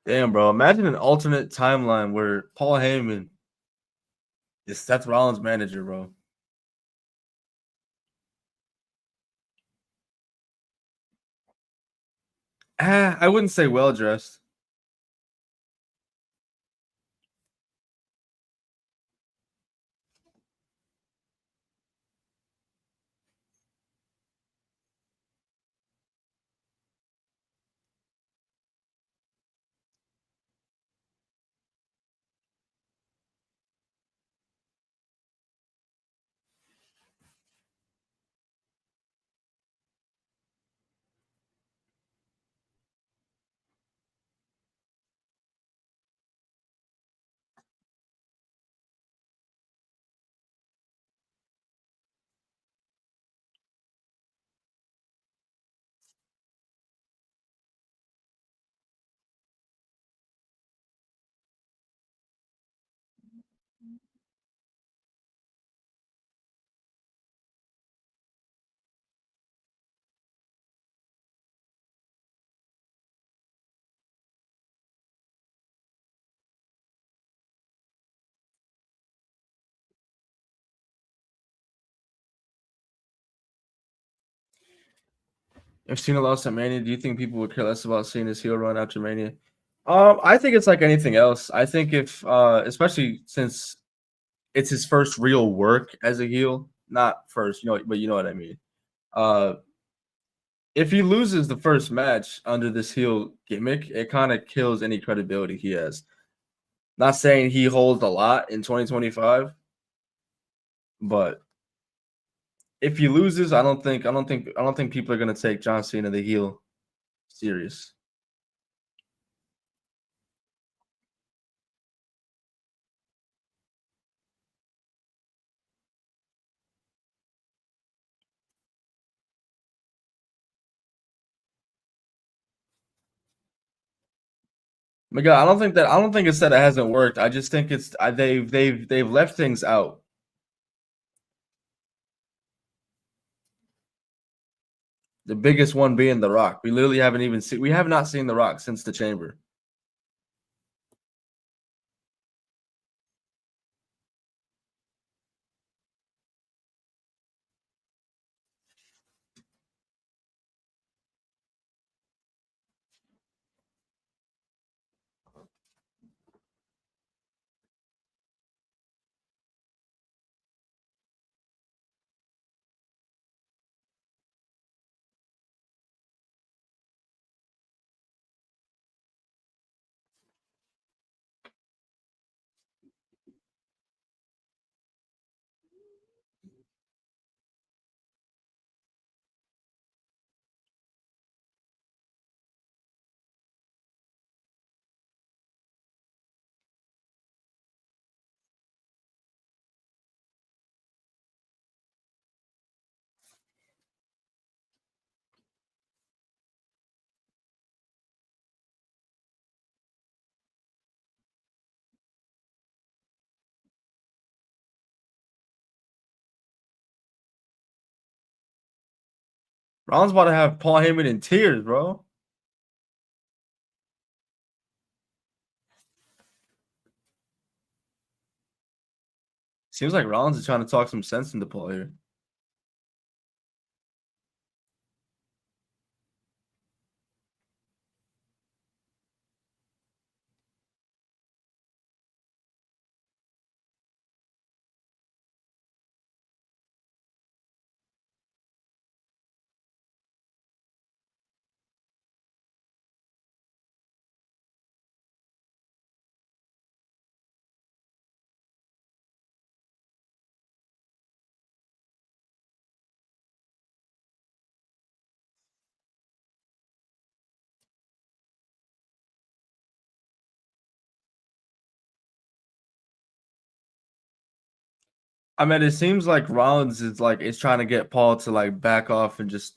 Damn, bro. Imagine an alternate timeline where Paul Heyman is Seth Rollins' manager, bro. I wouldn't say well dressed. If Cena lost at Mania, do you think people would care less about Cena's heel run after Mania? I think it's like anything else. I think if, especially since it's his first real work as a heel, not first, but you know what I mean. Uh, if he loses the first match under this heel gimmick, it kind of kills any credibility he has. Not saying he holds a lot in 2025, but if he loses, I don't think people are gonna take John Cena the heel serious. Miguel, I don't think it's that it hasn't worked. I just think it's they've left things out. The biggest one being The Rock. We have not seen The Rock since the Chamber. Rollins about to have Paul Heyman in tears, bro. Seems like Rollins is trying to talk some sense into Paul here. I mean, it seems like Rollins is trying to get Paul to like back off and just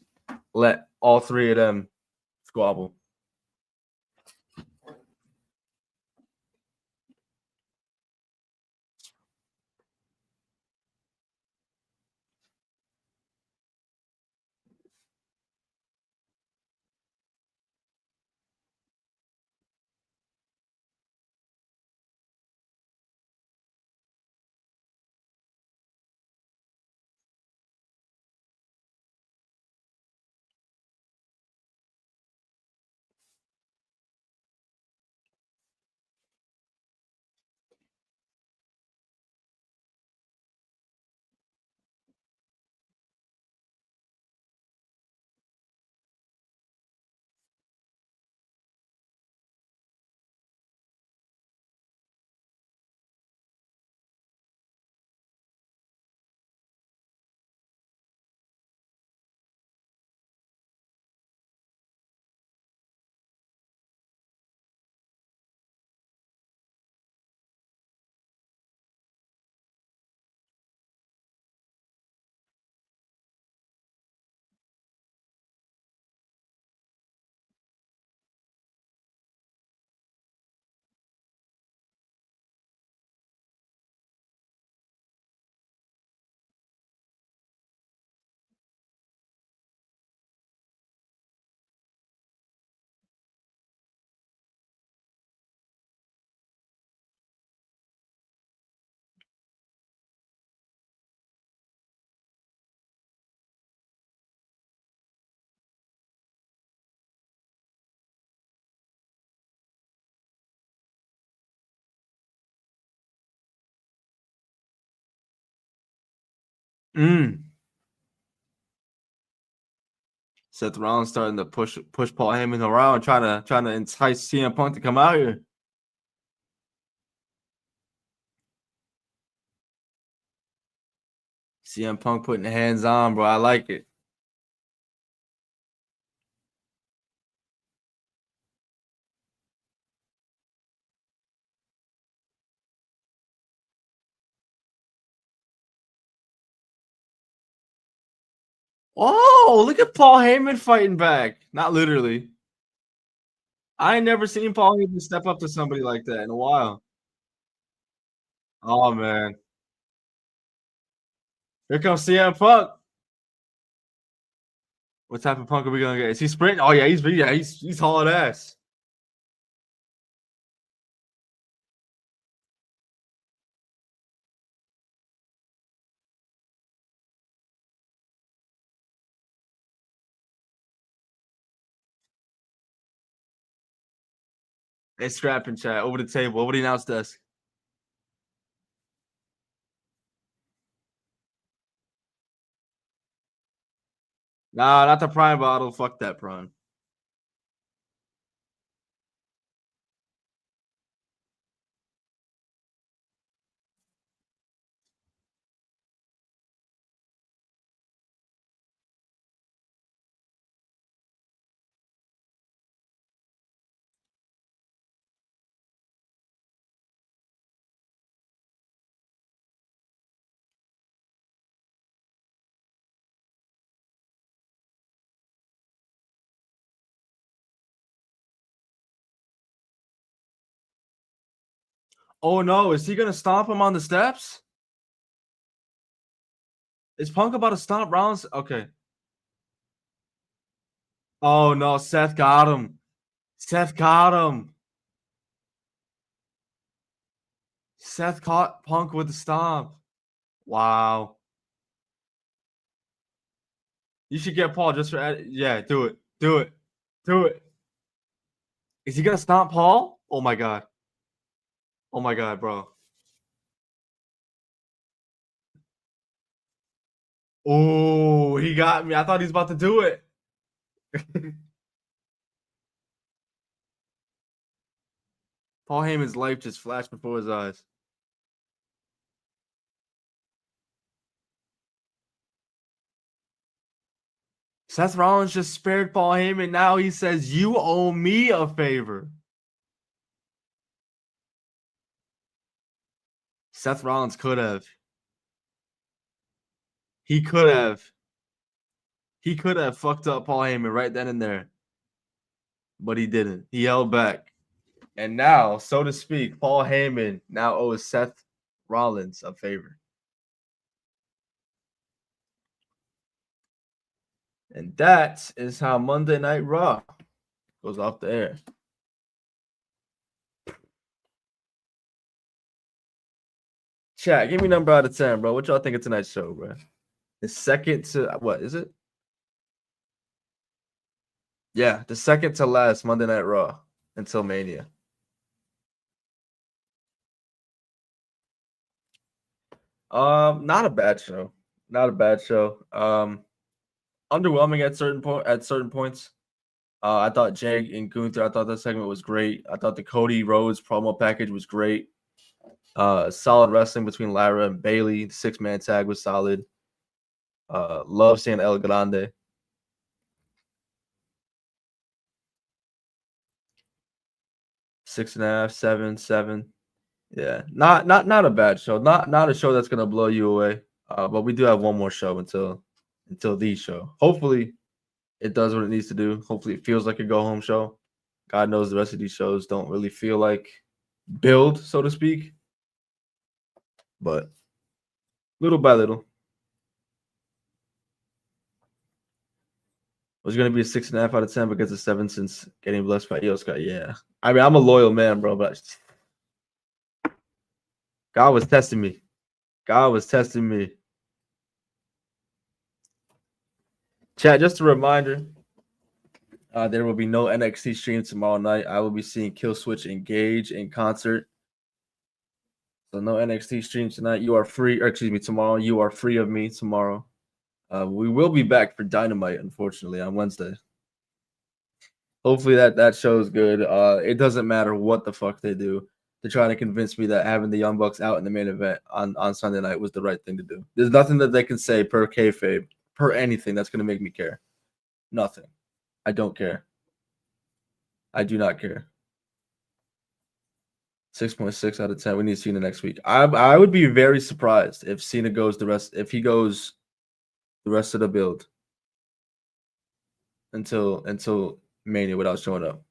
let all three of them squabble. Mm. Seth Rollins starting to push Paul Heyman around, trying to entice CM Punk to come out here. CM Punk putting hands on, bro. I like it. Oh, look at Paul Heyman fighting back. Not literally. I ain't never seen Paul Heyman step up to somebody like that in a while. Oh man. Here comes CM Punk. What type of Punk are we gonna get? Is he sprinting? Oh yeah, he's hauling ass. They scrapping chat over the table, over the announce desk. Nah, not the prime bottle. Fuck that prime. Oh no, is he gonna stomp him on the steps? Is Punk about to stomp Rollins? Okay. Oh no, Seth got him. Seth got him. Seth caught Punk with the stomp. Wow. You should get Paul just for yeah, do it. Do it. Do it. Is he gonna stomp Paul? Oh my god. Oh my god, bro. Oh, he got me. I thought he was about to do it. Paul Heyman's life just flashed before his eyes. Seth Rollins just spared Paul Heyman. Now he says, "You owe me a favor." Seth Rollins could have. He could have. He could have fucked up Paul Heyman right then and there, but he didn't. He held back. And now, so to speak, Paul Heyman now owes Seth Rollins a favor. And that is how Monday Night Raw goes off the air. Chat, give me number out of 10, bro. What y'all think of tonight's show, bro? The second to what is it? Yeah, the second to last Monday Night Raw until Mania. Not a bad show. Not a bad show. Underwhelming at certain points. I thought Jay and Gunther, I thought that segment was great. I thought the Cody Rhodes promo package was great. Solid wrestling between Lara and Bailey. The 6-man tag was solid. Love seeing El Grande. Six and a half, 7, 7. Yeah, not a bad show. Not a show that's gonna blow you away. But we do have one more show until the show. Hopefully, it does what it needs to do. Hopefully, it feels like a go home show. God knows the rest of these shows don't really feel like build, so to speak. But little by little, was going to be a 6.5 out of 10, but gets a 7 since getting blessed by Io Sky. Yeah, I mean, I'm a loyal man, bro, but God was testing me. God was testing me. Chat, just a reminder. There will be no NXT stream tomorrow night. I will be seeing Kill Switch Engage in concert. So no NXT stream tonight. You are free, or excuse me, tomorrow. You are free of me tomorrow. We will be back for Dynamite, unfortunately, on Wednesday. Hopefully that show is good. It doesn't matter what the fuck they do. They're trying to convince me that having the Young Bucks out in the main event on Sunday night was the right thing to do. There's nothing that they can say per kayfabe, per anything that's going to make me care. Nothing. I don't care. I do not care. 6.6 out of 10. We need Cena next week. I would be very surprised if Cena goes if he goes the rest of the build until Mania without showing up.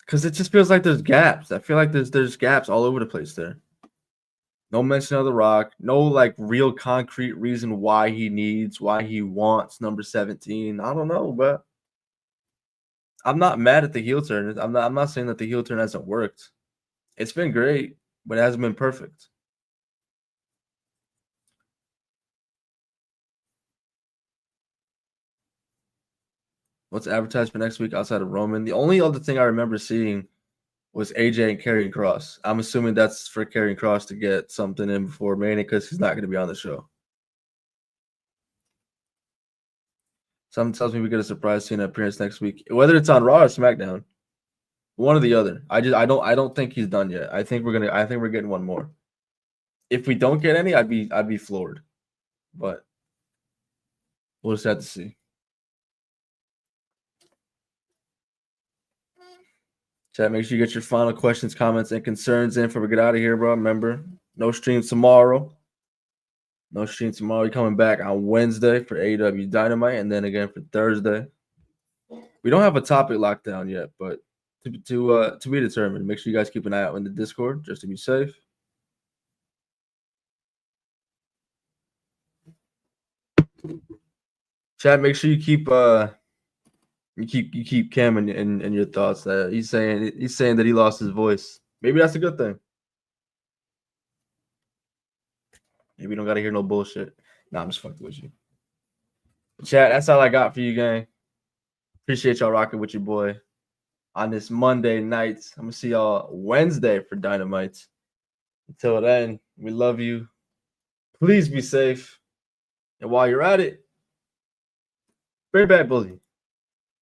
Because it just feels like there's gaps. I feel like there's gaps all over the place there. No mention of The Rock. No like real concrete reason why he wants number 17. I don't know, but I'm not mad at the heel turn. I'm not saying that the heel turn hasn't worked. It's been great, but it hasn't been perfect. What's advertised for next week outside of Roman? The only other thing I remember seeing was AJ and Karrion Kross. I'm assuming that's for Karrion Kross to get something in before Mania because he's not going to be on the show. Something tells me we get a surprise Cena appearance next week, whether it's on Raw or SmackDown, one or the other. I don't think he's done yet. I think we're getting one more. If we don't get any, I'd be floored, but we'll just have to see. Chat, make sure you get your final questions, comments, and concerns in before we get out of here, bro. Remember, no stream tomorrow. No stream tomorrow. You're coming back on Wednesday for AEW Dynamite, and then again for Thursday. We don't have a topic locked down yet, but to be determined. Make sure you guys keep an eye out in the Discord just to be safe. Chat, make sure you keep Cam in your thoughts. That he's saying that he lost his voice. Maybe that's a good thing. Maybe you don't gotta hear no bullshit. Nah, I'm just fucking with you. Chat, that's all I got for you, gang. Appreciate y'all rocking with your boy on this Monday night. I'm gonna see y'all Wednesday for Dynamite. Until then, we love you. Please be safe. And while you're at it, very bad bully.